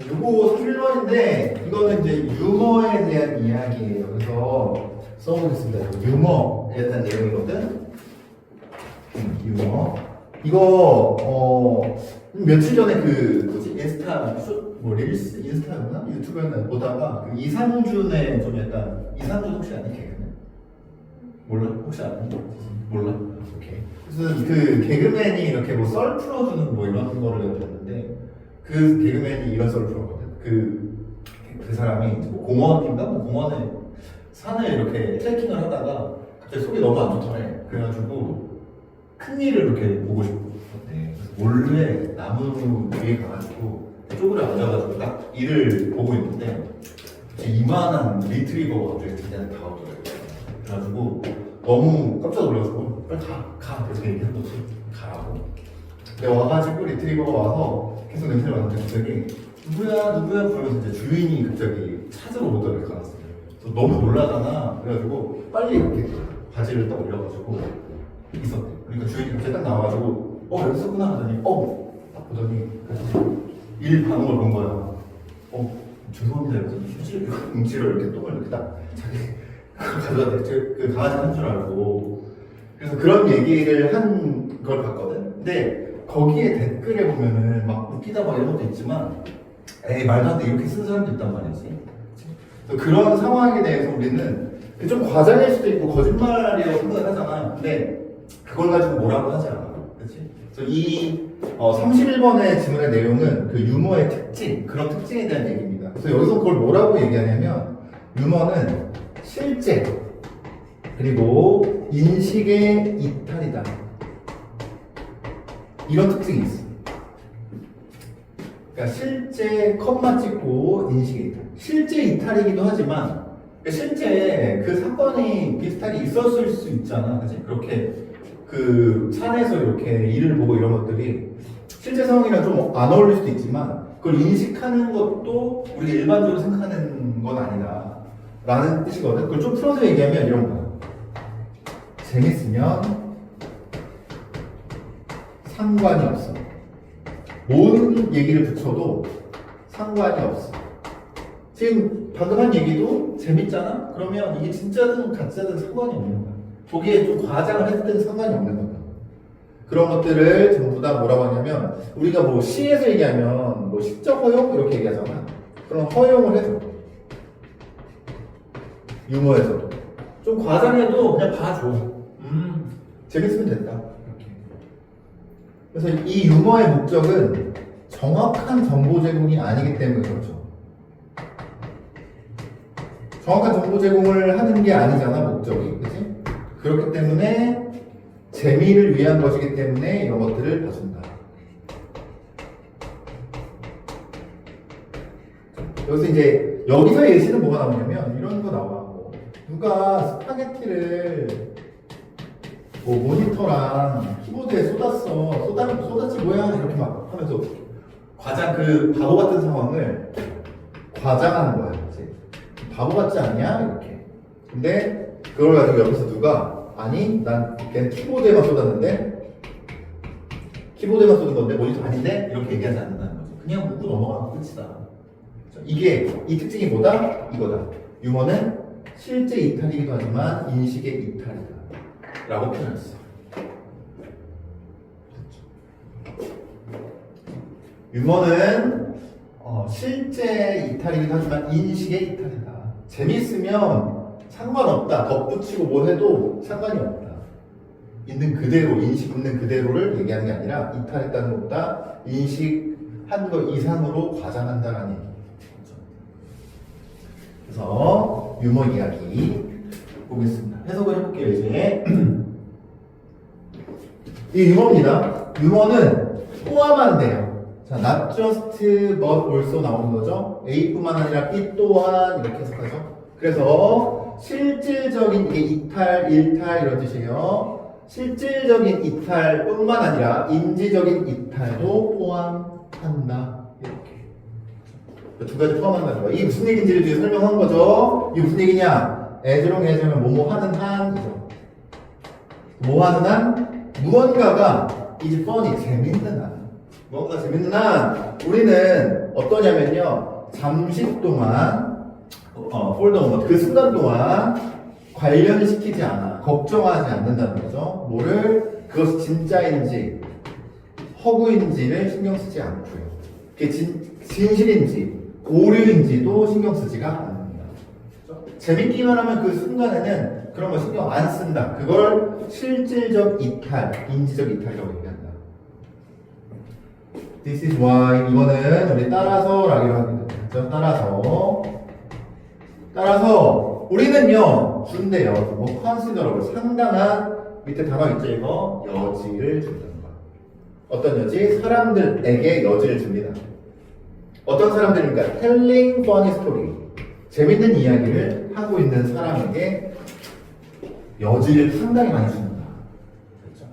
요거 31번인데 이거는 이제 유머에 대한 이야기예요. 그래서 써보겠습니다. 유머에 대한 내용이거든. 유머. 이거 며칠 전에 그 뭐지 인스타 뭐 릴스 인스타였나 유튜브였나 보다가 그 이상준의 좀 약간 이상준 혹시 아니 개그맨? 몰라? 혹시 아니? 몰라? 오케이. 그래서 그 개그맨이 이렇게 뭐 썰 풀어주는 뭐 이런 거를 봤는데 그 개그맨이 이런 썰을 풀었거든. 그 사람이 뭐 공원인가 뭐 공원에 산을 이렇게 트레킹을 하다가 갑자기 속이 너무 안 좋더래. 그래가지고 큰 일을 이렇게 보고 싶었대. 그래서 몰래 나무 위에 가가지고 쪼그려 앉아가지고 딱 일을 보고 있는데 이만한 리트리버가 갑자기 그냥 다오더래. 그래가지고 너무 깜짝 놀라서 빨리 가 그래서 얘기한 거지. 가라고. 근데 와가지고 리트리버가 와서 계속 냄새를 맡는데 갑자기 누구야 그러면서 이제 주인이 갑자기 찾으러 오더래 가서. 그래서 너무 놀라잖아. 그래가지고 빨리 이렇게 바지를 딱 올려가지고 있었대. 그러니까 주인이 갑자기 딱 나와가지고 여기 있었구나 하더니 딱 보더니 일 반응을 본 거야. 죄송합니다. 이러면서 휴지 응치를 이렇게 똥을 이렇게 딱 자기 가져다 그 강아지 한 줄 알고. 그래서 그런 얘기를 한 걸 봤거든. 근데 거기에 댓글에 보면은 막 웃기다 막 이런 것도 있지만 에이 말도 안 돼 이렇게 쓰는 사람도 있단 말이지. 그래서 그런 상황에 대해서 우리는 좀 과장일 수도 있고 거짓말이라고 생각을 하잖아. 근데 그걸 가지고 뭐라고 하지 않아. 그렇지? 그래서 이 31번의 질문의 내용은 그 유머의 특징, 그런 특징에 대한 얘기입니다. 그래서 여기서 그걸 뭐라고 얘기하냐면 유머는 실제 그리고 인식의 이탈이다. 이런 특징이 있어. 그러니까 실제 컴마 찍고 인식의 이탈. 실제 이탈이기도 하지만 실제 그 사건이 비슷하게 있었을 수 있잖아. 그치? 그렇게 그 산에서 이렇게 일을 보고 이런 것들이 실제 상황이랑 좀 안 어울릴 수도 있지만 그걸 인식하는 것도 우리가 일반적으로 생각하는 건 아니다 라는 뜻이거든. 그걸 좀 풀어서 얘기하면 이런 거야. 재밌으면 상관이 없어. 뭔 얘기를 붙여도 상관이 없어. 지금 방금 한 얘기도 재밌잖아? 그러면 이게 진짜든 가짜든 상관이 없는 거야. 거기에 좀 과장을 했을 때는 상관이 없는 거야. 그런 것들을 전부 다 뭐라고 하냐면 우리가 뭐 시에서 얘기하면 뭐 시적 허용 이렇게 얘기하잖아. 그럼 허용을 해줘. 유머에서도 좀 과장해도 그냥 봐줘. 재밌으면 된다. 이렇게. 그래서 이 유머의 목적은 정확한 정보 제공이 아니기 때문에 그렇죠. 정확한 정보 제공을 하는 게 아니잖아, 목적이. 그치? 그렇기 때문에 재미를 위한 것이기 때문에 이런 것들을 봐준다. 여기서 이제 여기서 예시는 뭐가 나오냐면 이런 거 나와. 누가 스파게티를 뭐 모니터랑 키보드에 쏟았지 뭐야 이렇게 막 하면서 과장 그 바보 같은 상황을 과장하는 거야. 그치? 바보 같지 않냐 이렇게. 근데 그걸 가지고 여기서 누가 아니 난 그냥 키보드에만 쏟았는데 키보드에만 쏟은 건데 모니터 아닌데 이렇게 얘기하지 않는다는 거지. 그냥 묻고 넘어가면 끝이다. 이게 이 특징이 뭐다? 이거다. 유머는 실제 이탈이기도 하지만 인식의 이탈이다 라고 표현했어. 유머는 실제 이탈이기도 하지만 인식의 이탈이다. 재밌으면 상관없다. 덧붙이고 뭐 해도 상관이 없다. 있는 그대로, 인식 있는 그대로를 얘기하는 게 아니라 이탈했다는 것보다 인식한 것 이상으로 과장한다라는 얘기. 그래서 유머 이야기 보겠습니다. 해석을 해볼게요. 이제 이 유머입니다. 유머는 포함한대요. 자, not just but also 나오는 거죠. A뿐만 아니라 B 또한 이렇게 해석하죠. 그래서 실질적인 이게 이탈, 일탈 이런 뜻이에요. 실질적인 이탈뿐만 아니라 인지적인 이탈도 포함한다. 이렇게. 두 가지 포함한다는 거야. 이게 무슨 얘기인지를 뒤에 설명한 거죠. 이게 무슨 얘기냐? 애즈롱 애즈면 뭐뭐 하는 한이죠. 뭐 하는 한? 무언가가 is funny, 재밌는 한. 뭔가 재밌는 한 우리는 어떠냐면요. 잠시 동안 폴더 그 순간 동안 관련시키지 않아. 걱정하지 않는다는 거죠. 뭐를 그것이 진짜인지 허구인지를 신경 쓰지 않고요. 그게 진실인지 오류인지도 신경 쓰지가 않습니다. 그렇죠? 재밌기만 하면 그 순간에는 그런 거 신경 안 쓴다. 그걸 실질적 이탈, 인지적 이탈이라고 얘기한다. This is why 이거는 우리 따라서라기로 합니다. 그렇죠? 따라서 우리는요 준대요. 뭐 considerable 상당한 밑에 단어 있죠 이거 여지를 준다는 거야. 어떤 여지? 사람들에게 여지를 줍니다. 어떤 사람들입니까? telling funny story 재밌는 이야기를 하고 있는 사람에게 여지를 상당히 많이 준다. 그렇죠?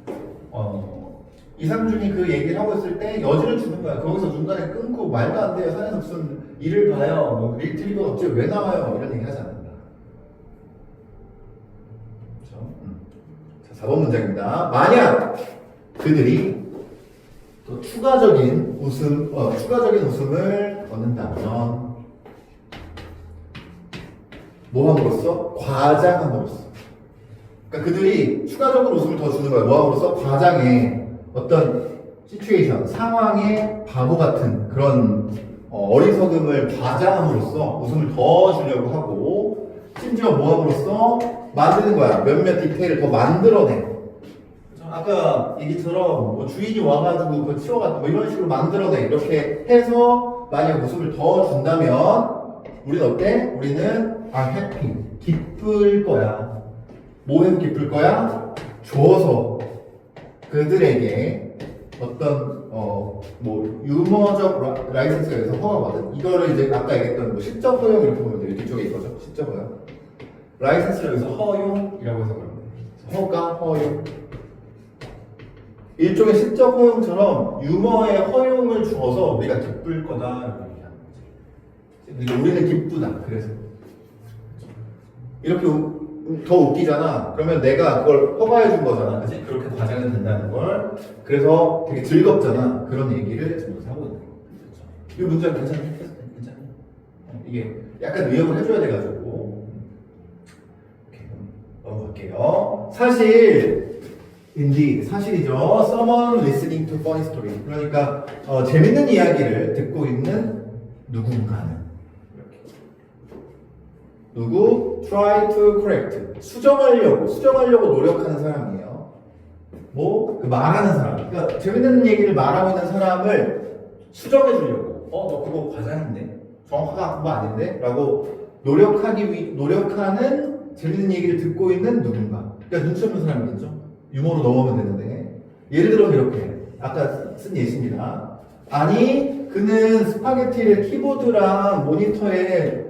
이상준이 그 얘기를 하고 있을 때 여지를 주는 거야. 거기서 중간에 끊고 말도 안 돼요. 산에서 무슨 일을 봐요. 뭐 리트리버가 갑자기 왜 나와요? 이런 얘기 하지 않는다. 그렇죠? 자, 4번 문장입니다. 만약 그들이 또 추가적인 웃음을 얻는다면 뭐 함으로써? 과장함으로써. 그러니까 그들이 추가적으로 웃음을 더 주는 거야. 뭐 함으로써? 과장에 어떤 시츄에이션, 상황에 바보 같은 그런 어리석음을 과장함으로써 웃음을 더 주려고 하고 심지어 뭐 함으로써 만드는 거야. 몇몇 디테일을 더 만들어내. 아까 얘기처럼 뭐 주인이 와가지고 그거 치워가지고 뭐 이런 식으로 만들어내. 이렇게 해서 만약 웃음을 더 준다면 우리는 어때? 우리는 are happy. 기쁠 거야. 뭐해서 기쁠 거야? 줘서 그들에게 어떤 뭐 유머적 라이센스가 있어서 허가거든. 이거를 이제 아까 얘기했던 뭐 시적 허용 이렇게 보면 돼요. 뒤쪽에 있거죠. 시적 허용. 라이센스를 여기서 허용이라고 해서 그러면 돼. 허가, 허용. 일종의 시적 허용처럼 유머의 허용을 주어서 우리가 기쁠 거다 이렇게 얘기하는 거지. 우리는 기쁘다. 그래서 이렇게 더 웃기잖아. 그러면 내가 그걸 허가해 준 거잖아. 그치? 그렇게 과장은 된다는 걸. 그래서 되게 즐겁잖아. 그런 얘기를 지금 하고 있는 거야. 이 문장 괜찮니? 괜찮니? 이게 약간 의역을 해줘야 돼가지고. 이렇게 넘어갈게요. 사실이죠. Someone listening to funny story. 그러니까 재밌는 이야기를 듣고 있는 누군가는 누구? try to correct. 수정하려고 노력하는 사람이에요. 뭐? 그 말하는 사람. 그러니까 재밌는 얘기를 말하고 있는 사람을 수정해 주려고. 너 그거 과장인데? 정확한 거 아닌데? 라고 노력하는 재밌는 얘기를 듣고 있는 누군가. 그러니까 눈치 없는 사람이겠죠? 유머로 넘어가면 되는데. 예를 들어 이렇게. 아까 쓴 예시입니다. 아니, 그는 스파게티를 키보드랑 모니터에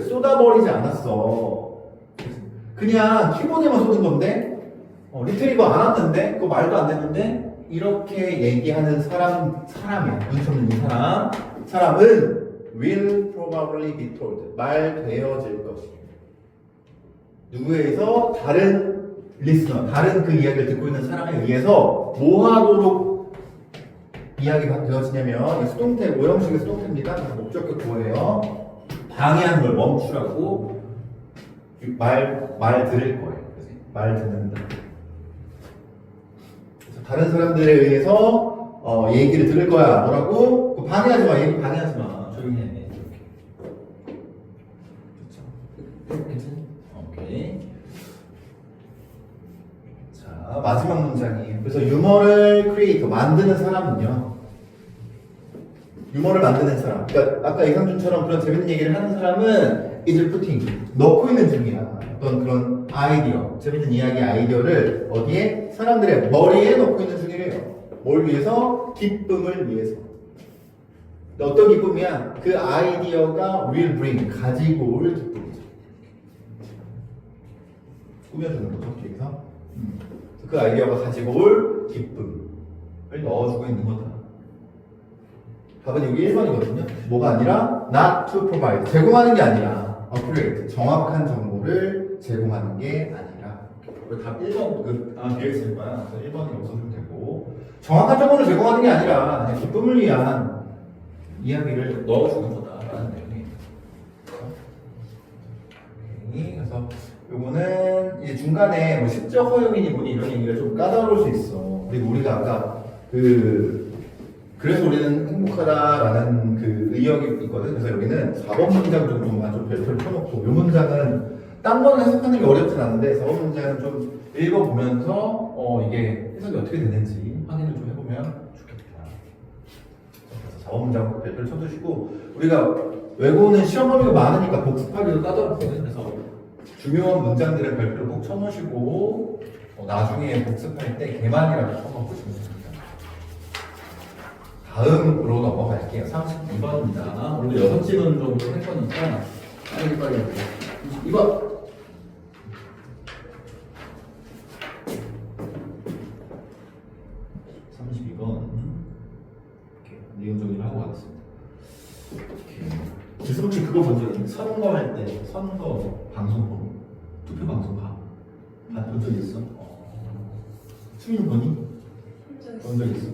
쏟아버리지 않았어. 그냥 키보드에만 쏟은 건데 리트리버 안 왔는데 그거 말도 안 됐는데 이렇게 얘기하는 사람이야. 눈치 없는 이 사람은 will probably be told 말되어질 것이야. 누구에 의해서? 다른 리스너, 다른 그 이야기를 듣고 있는 사람에 의해서 뭐 하도록 이야기가 되어지냐면 수동태, 오형식의 수동태입니다. 목적격 구어예요. 방해하는 걸 멈추라고 말 들을 거예요. 말 듣는다. 그래서 다른 사람들에 의해서 얘기를 들을 거야. 뭐라고? 방해하지 마. 얘기 방해하지 마. 조용히 해. 그렇죠? 괜찮니? 오케이. 자, 마지막 문장이에요. 그래서 유머를 만드는 사람은요. 유머를 만드는 사람. 그러니까 아까 이상준처럼 그런 재밌는 얘기를 하는 사람은 is putting 넣고 있는 중이야. 어떤 그런 아이디어, 재밌는 이야기 아이디어를 어디에? 사람들의 머리에 넣고 있는 중이래요. 뭘 위해서? 기쁨을 위해서. 어떤 기쁨이야? 그 아이디어가 will bring 가지고 올 기쁨이죠. 꾸며주는 거죠. 여기서 그 아이디어가 가지고 올 기쁨을 넣어주고 있는 거다. 답은 여기 1번이거든요. 뭐가 아니라 not to provide. 제공하는 게 아니라 accurate. 정확한 정보를 제공하는 게 아니라. 답 1번 뒤에 있을 거야. 그래서 1번이 없어주면 되고 되고 정확한 정보를 제공하는 게 아니라 그냥 기쁨을 위한 이야기를 넣어주는 거다라는 내용이에요. 오케이. 그래서 요거는 이제 중간에 뭐 시적 허용이니 뭐니 이런 얘기가 좀 까다로울 수 있어. 그리고 우리가 아까 그래서 우리는 행복하다라는 그 의역이 있거든. 그래서 여기는 4번 문장 정도만 좀 별표를 펴놓고 이 문장은 딴 거는 해석하는 게 어렵진 않은데 4번 문장은 좀 읽어보면서 이게 해석이 어떻게 되는지 확인을 좀 해보면 좋겠다. 그래서 4번 문장 별표를 쳐두시고 우리가 외고는 시험 범위가 많으니까 복습하기도 까다롭거든. 그래서 중요한 문장들은 별표를 꼭 쳐놓으시고 나중에 복습할 때 개만이라고 한번 보시면 됩니다. 다음으로 넘어갈게요. 32번입니다. 오늘도 6질문 정도 할 거니까 빨리 해볼게요. 2번. 내용 정리를 하고 가겠습니다. 그래서 혹시 그거 본 적 있나요? 선거할 때 선거 방송 보니? 투표 방송 본 적 있어? 수민 보니? 본 적 있어?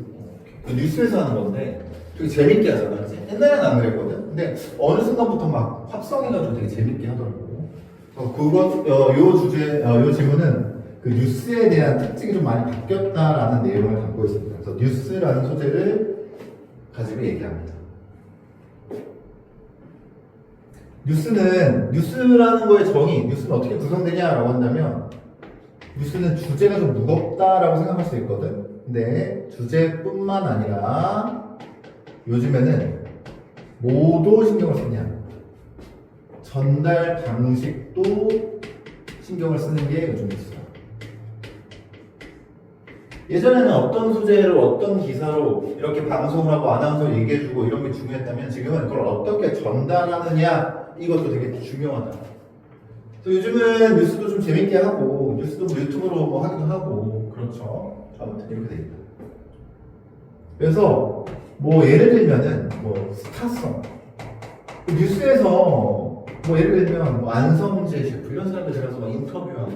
그 뉴스에서 하는 건데 되게 재밌게 하잖아, 그치? 옛날에는 안 그랬거든? 근데 어느 순간부터 막 합성해가지고 되게 재밌게 하더라고. 요 질문은 그 뉴스에 대한 특징이 좀 많이 바뀌었다라는 내용을 담고 있습니다. 그래서 뉴스라는 소재를 가지고 얘기합니다. 뉴스라는 거의 정의, 뉴스는 어떻게 구성되냐라고 한다면 뉴스는 주제가 좀 무겁다라고 생각할 수 있거든. 근데 주제뿐만 아니라 요즘에는 뭐도 신경을 쓰냐, 전달 방식도 신경을 쓰는 게 요즘 뉴스다. 예전에는 어떤 소재로 어떤 기사로 이렇게 방송을 하고 아나운서 얘기해주고 이런 게 중요했다면 지금은 그걸 어떻게 전달하느냐 이것도 되게 중요하다. 그래서 요즘은 뉴스도 좀 재밌게 하고 뉴스도 뭐 유튜브로 뭐 하기도 하고 그렇죠. 아무튼 이렇게 돼 있다. 그래서 뭐 예를 들면은 뭐 스타성 뉴스에서 뭐 예를 들면 뭐 안성재 셰프 이런 사람들 들어서 막 인터뷰하고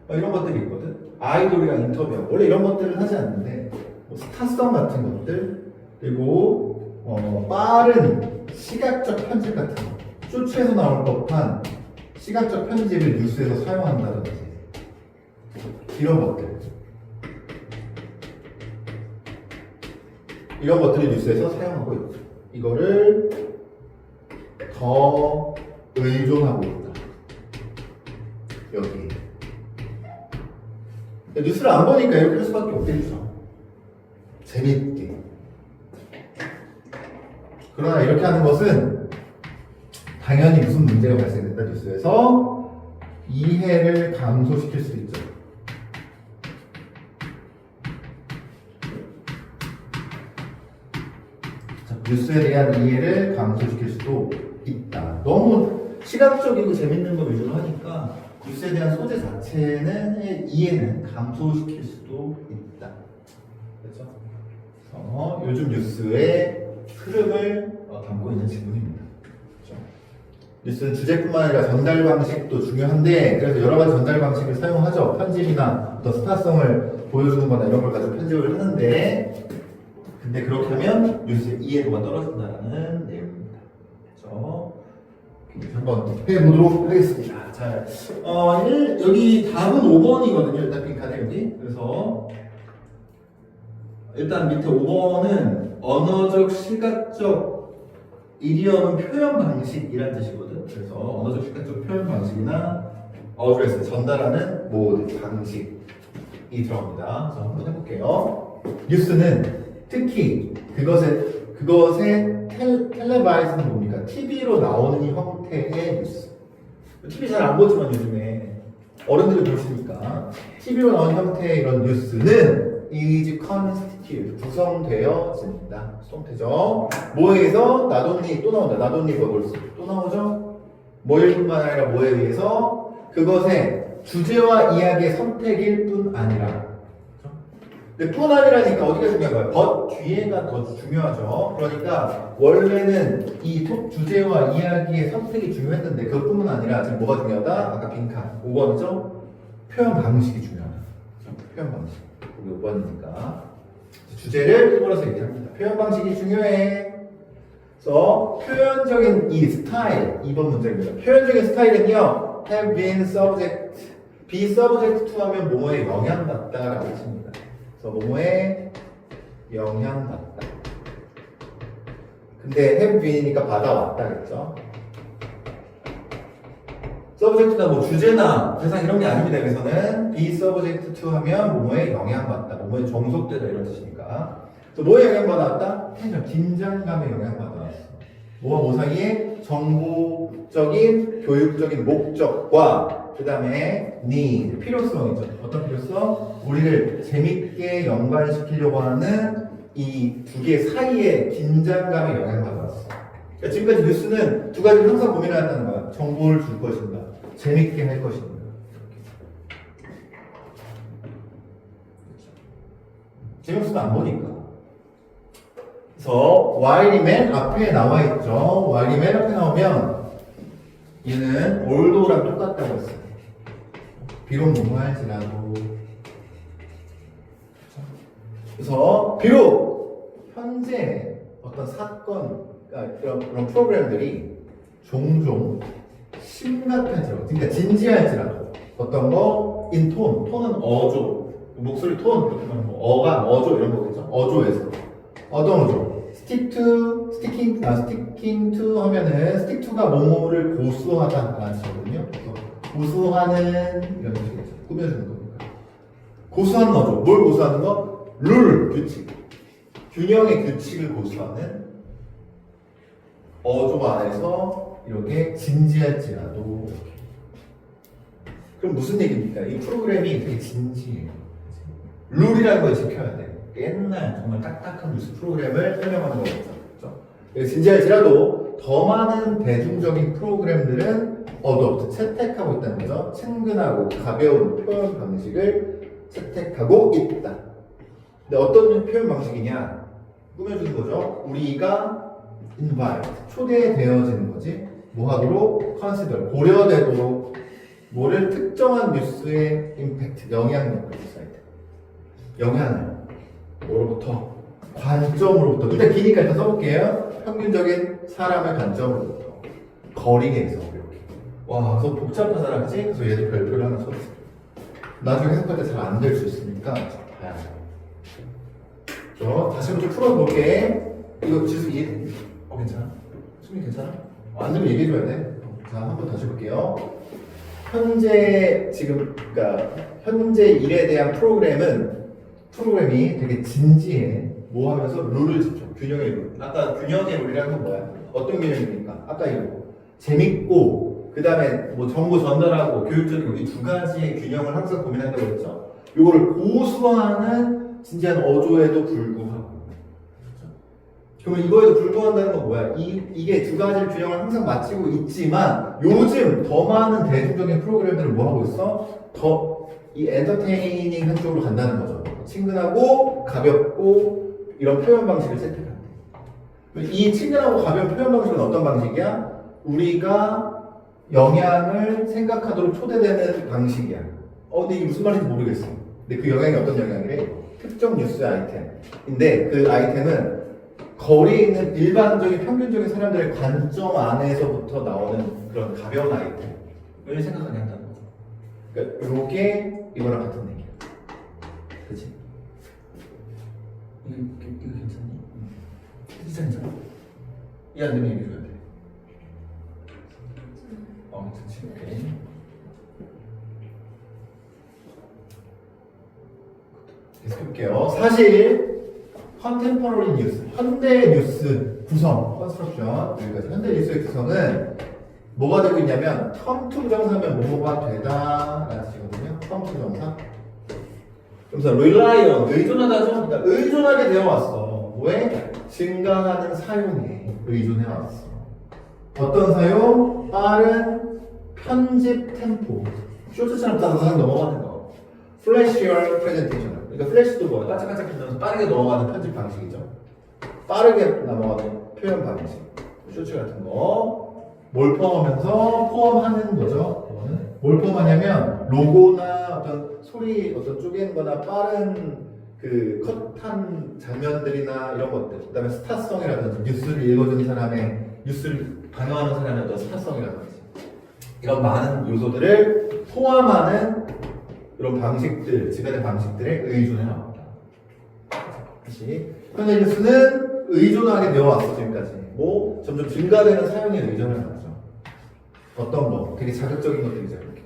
이런 것들이 있거든. 아이돌이랑 인터뷰하고 원래 이런 것들은 하지 않는데 뭐 스타성 같은 것들 그리고 빠른 시각적 편집 같은 거 쇼츠에서 나올 법한 시각적 편집을 뉴스에서 사용한다든지 이런 것들이 뉴스에서 사용하고 있다. 이거를 더 의존하고 있다. 여기 뉴스를 안 보니까 이렇게 할 수밖에 없겠죠. 재밌게. 그러나 이렇게 하는 것은 당연히 무슨 문제가 발생된다. 뉴스에서 이해를 감소시킬 수 있죠. 뉴스에 대한 이해를 감소시킬 수도 있다. 너무 시각적이고 재밌는 거 위주로 하니까 뉴스에 대한 소재 자체는 이해는 감소시킬 수도 있다. 그렇죠? 요즘 뉴스의 흐름을 담고 있는 질문입니다. 그렇죠? 뉴스는 주제뿐만 아니라 전달 방식도 중요한데 그래서 여러 가지 전달 방식을 사용하죠. 편집이나 어떤 스타성을 보여주는 거나 이런 걸 가지고 편집을 하는데 근데 그렇게 하면 뉴스의 이해도가 떨어진다는 내용입니다. 그렇죠? 한번 해보도록 하겠습니다. 자, 여기 답은 5번이거든요. 일단 빈칸에 여기. 그래서 일단 밑에 5번은 언어적, 시각적, 이디엄은 표현 방식이란 뜻이거든. 그래서 언어적, 시각적 표현 방식이나 어드레스, 전달하는 모드, 방식이 들어갑니다. 그래서 한번 해볼게요. 뉴스는 특히 그것의 텔레바이즈는 뭡니까? TV로 나오는 형태의 뉴스. TV 잘 안 보지만 요즘에 어른들이 보시니까 TV로 나오는 형태의 이런 뉴스는 is constituted 구성되어집니다. 수동태죠. 뭐에 의해서 나돈니 또 나온다. 나돈니 버블스 또 나오죠. 뭐일뿐만 아니라 뭐에 의해서 그것의 주제와 이야기의 선택일 뿐 아니라 근데 뿐 아니라니까 어디가 중요한 거야? but 뒤에가 더 중요하죠. 그러니까 원래는 이 주제와 이야기의 선택이 중요했는데 그것뿐만 아니라 지금 뭐가 중요하다? 아까 빈칸 5번이죠? 표현 방식이 중요하다. 표현 방식. 우리 5번이니까 주제를 일본어서 얘기합니다. 표현 방식이 중요해. 그래서 표현적인 이 스타일, 2번 문제입니다. 표현적인 스타일은요, have been subject, be subject to 하면 뭐뭐에 영향받다라고 했습니다. 그래서 뭐뭐에 영향받다. 근데 have been이니까 받아왔다겠죠. subject가 뭐 주제나 대상 이런 게 아닙니다. 여기서는 be subject to 하면 뭐뭐에 영향받다, 뭐뭐에 종속되다 이런 뜻이니까. 또 뭐에 영향받았다? 텐션, 긴장감에 영향받았어. 뭐와 뭐 사이에 정보적인, 교육적인 목적과 그 다음에 need, 필요성이죠. 어떤 필요성? 우리를 재밌게 연관시키려고 하는 이 두 개 사이에 긴장감에 영향받았어. 그러니까 지금까지 뉴스는 두 가지를 항상 고민을 한다는 거야. 정보를 줄 것인가, 재밌게 할 것인가. 재미없으면 안 보니까. 그래서 while이 맨 앞에 나와 있죠. while이 맨 앞에 나오면 얘는 although랑 똑같다고 했어요. 비록 뭐뭐할지라도. 그래서 비록 현재 어떤 사건, 그런 프로그램들이 종종 심각할지라도, 그러니까 진지할지라도 어떤 거, in tone, 톤은 어조, 목소리 톤, 그렇게 말하면 어가 어조 이런 거겠죠. 어조에서 어떤 어조? sticking to 하면은 stick to가 뭐뭐를 고수하다라는 뜻이거든요. 그래서 고수하는 이런 뜻이겠죠. 꾸며주는 거니까. 고수하는 어조, 뭘 고수하는 거? 룰, 규칙, 균형의 규칙을 고수하는 어조 안에서 이렇게 진지할지라도. 그럼 무슨 얘기입니까? 이 프로그램이 되게 진지해요. 룰이라는 걸 지켜야 돼. 옛날 정말 딱딱한 뉴스 프로그램을 설명하는 거겠죠. 그렇죠? 진지할지라도 더 많은 대중적인 프로그램들은 어도프트, 채택하고 있다는 거죠. 친근하고 가벼운 표현 방식을 채택하고 있다. 근데 어떤 표현 방식이냐? 꾸며주는 거죠. 우리가 invite, 초대되어지는 거지. 뭐 하도록? consider, 고려되도록 뭐를 특정한 뉴스의 임팩트, 영향력을 영향을 뭐로부터? 관점으로부터. 일단 기니까 일단 써볼게요. 평균적인 사람의 관점으로부터. 거리에서 이렇게. 와, 그래서 복잡하잖아, 그치? 그래서 얘도 별표를 하나 써줬어요. 나중에 해석할 때 잘 안 될 수 있으니까 봐야 돼. 다시 한번 좀 풀어볼게. 이거 지수 이해? 괜찮아? 수미 괜찮아? 안 되면 얘기해줘야 돼. 자, 한번 다시 볼게요. 현재 지금 그러니까 현재 일에 대한 프로그램이 되게 진지해. 뭐 하면서 룰을 지켜. 균형의 룰. 아까 균형의 룰이라는 건 뭐야? 어떤 균형입니까? 아까 이거 재밌고 그 다음에 뭐 정보 전달하고 교육적이고 이 두 가지의 균형을 항상 고민한다고 했죠. 요거를 고수하는 진지한 어조에도 불구하고. 그러면 이거에도 불구한다는 건 뭐야? 이게 두 가지 균형을 항상 맞추고 있지만 요즘 더 많은 대중적인 프로그램들은 뭐 하고 있어? 더 이 엔터테이닝 한쪽으로 간다는 거죠. 친근하고 가볍고 이런 표현 방식을 채택한대. 이 친근하고 가벼운 표현 방식은 어떤 방식이야? 우리가 영향을 생각하도록 초대되는 방식이야. 근데 이게 무슨 말인지 모르겠어. 근데 그 영향이 어떤 영향이래? 특정 뉴스 아이템인데 그 아이템은 거리에 있는 일반적인 평균적인 사람들의 관점 안에서부터 나오는 그런 가벼운 아이템을 생각하게 한다는 거죠. 그러니까 요게 이거랑 같은 얘기야. 그치? 이거 괜찮니? 진짜 괜찮아? 이해 안 되면 얘기해줘야 돼. 괜찮지? 오케이. 계속 해볼게요. 사실 컨템퍼러리 뉴스, 현대 뉴스 구성, 컨스트럭션 여기까지. 현대 뉴스의 구성은 뭐가 되고 있냐면 come to 부정사면 뭐뭐가 되다 라는 뜻이거든요. come to 부정사. 그래서 rely on, 의존하다죠. 그러니까 의존하게 되어 왔어. 왜? 증가하는 사용에 의존해 왔어. 어떤 사용? 빠른 편집 템포. 쇼트처럼 따다닥 넘어가는 거. 플래시얼 프레젠테이션. 그러니까 플래시도 뭐야? 까짝까짝 하면서 빠르게 넘어가는 편집 방식이죠. 빠르게 넘어가는 표현 방식. 쇼츠 같은 거. 뭘 포함하면서 포함하는 거죠. 뭘 포함하냐면 로고나 어떤 소리 어떤 쪼개는 거나 빠른 그 컷한 장면들이나 이런 것들, 그다음에 스타성이라든지 뉴스를 읽어주는 사람의 뉴스를 방영하는 사람의 어떤 스타성이라든지 이런 많은 요소들을 포함하는 이런 방식들, 지간의 방식들의 의존에 나옵니다. 다시 현재 뉴스는 의존하게 되어 왔어 지금까지. 뭐 점점 증가되는 사용에 의존을 하죠. 어떤 거, 되게 자극적인 것들이죠 이렇게.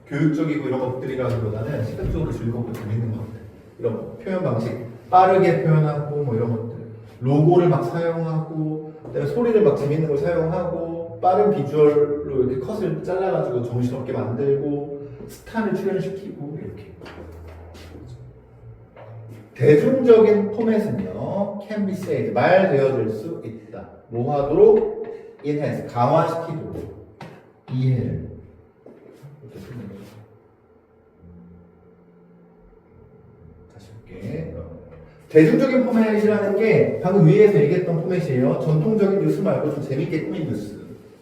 교육적이고 이런 것들이라기보다는 시각적으로 즐겁고 재밌는 것들, 이런 거. 표현 방식 빠르게 표현하고 뭐 이런 것들, 로고를 막 사용하고, 그다음에 소리를 막 재밌는 걸 사용하고, 빠른 비주얼로 이렇게 컷을 잘라가지고 정신없게 만들고, 스타를 출연시키고 이렇게. 대중적인 포맷은요, can be said, 말되어질 수 있다. 뭐 하도록? enhance, 강화시키도록. 이해를. 다시 볼게. 대중적인 포맷이라는 게 방금 위에서 얘기했던 포맷이에요. 전통적인 뉴스 말고 좀 재밌게 꾸민 뉴스.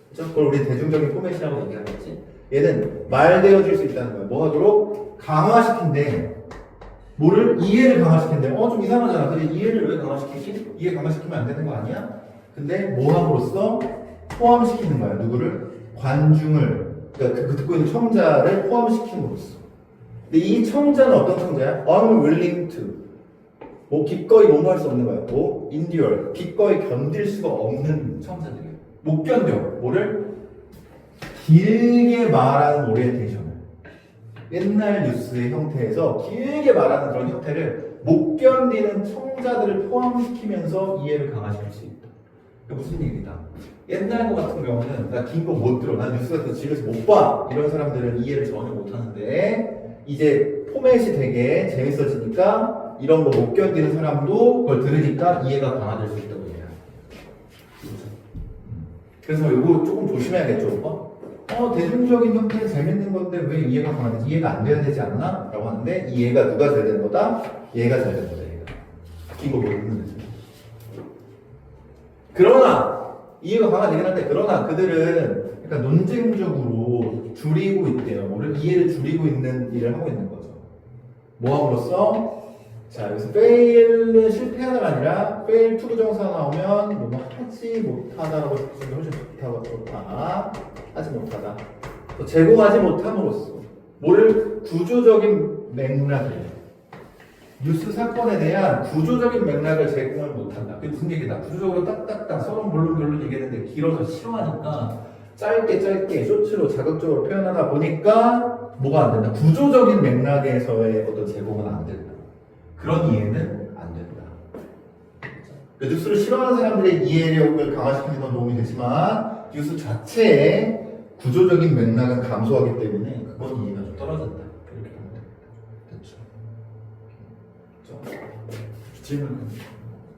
그죠? 그걸 우리 대중적인 포맷이라고 얘기하겠지. 얘는 말되어질 수 있다는 거예요. 뭐 하도록? 강화시킨대. 뭐를? 이해를 강화시킨대. 좀 이상하잖아. 근데 이해를 왜 강화시키지? 이해 강화시키면 안 되는 거 아니야? 근데 뭐 함으로써? 포함시키는 거야. 누구를? 관중을. 그러니까 그 듣고 있는 청자를 포함시킴으로써. 근데 이 청자는 어떤 청자야? unwilling to. 뭐 기꺼이 뭐뭐 할 수 없는 거야. 뭐 endure. 기꺼이 견딜 수가 없는 청자들이에요. 못 견뎌. 뭐를? 길게 말하는 오리엔테이션을. 옛날 뉴스의 형태에서 길게 말하는 그런 형태를 못 견디는 청자들을 포함시키면서 이해를 강화시킬 수 있다. 무슨 얘기다? 옛날 거 같은 경우는 나 긴 거 못 들어, 난 뉴스 같은 거 집에서 못 봐, 이런 사람들은 이해를 전혀 못 하는데 이제 포맷이 되게 재밌어지니까 이런 거 못 견디는 사람도 그걸 들으니까 이해가 강화될 수 있다고 얘기해요. 그래서 이거 조금 조심해야겠죠, 오빠? 대중적인 형태는 재밌는 건데 왜 이해가 강화되지? 이해가 안 돼야 되지 않나? 라고 하는데 이해가 누가 잘 되는 거다? 얘가 잘 되는 거다, 얘가. 긴 거 못 듣는 거지. 그러나 이해가 강화되긴 한데, 그러나 그들은 약간 논쟁적으로 줄이고 있대요. 뭐를? 이해를 줄이고 있는 일을 하고 있는 거죠. 뭐 함으로써? 자, 여기서 fail은 실패하는 아니라 fail to 부정사 나오면 뭐 하지 못하다라고 쓰면 훨씬 좋다. 하지 못하다. 또 제공하지 못함으로써 뭐를? 구조적인 맥락을, 뉴스 사건에 대한 구조적인 맥락을 제공을 못한다. 그게 무슨 얘기다? 구조적으로 딱딱딱 서로 결론 얘기했는데 길어서 싫어하니까 짧게 쇼츠로 자극적으로 표현하다 보니까 뭐가 안 된다? 구조적인 맥락에서의 어떤 제공은 안 된다. 그런 이해는 안 된다. 뉴스를 싫어하는 사람들의 이해력을 강화시키는 건 도움이 되지만 뉴스 자체의 구조적인 맥락은 감소하기 때문에 그건 이해가 좀 떨어진다. 이렇게 보면 됩니다. 됐죠? 질문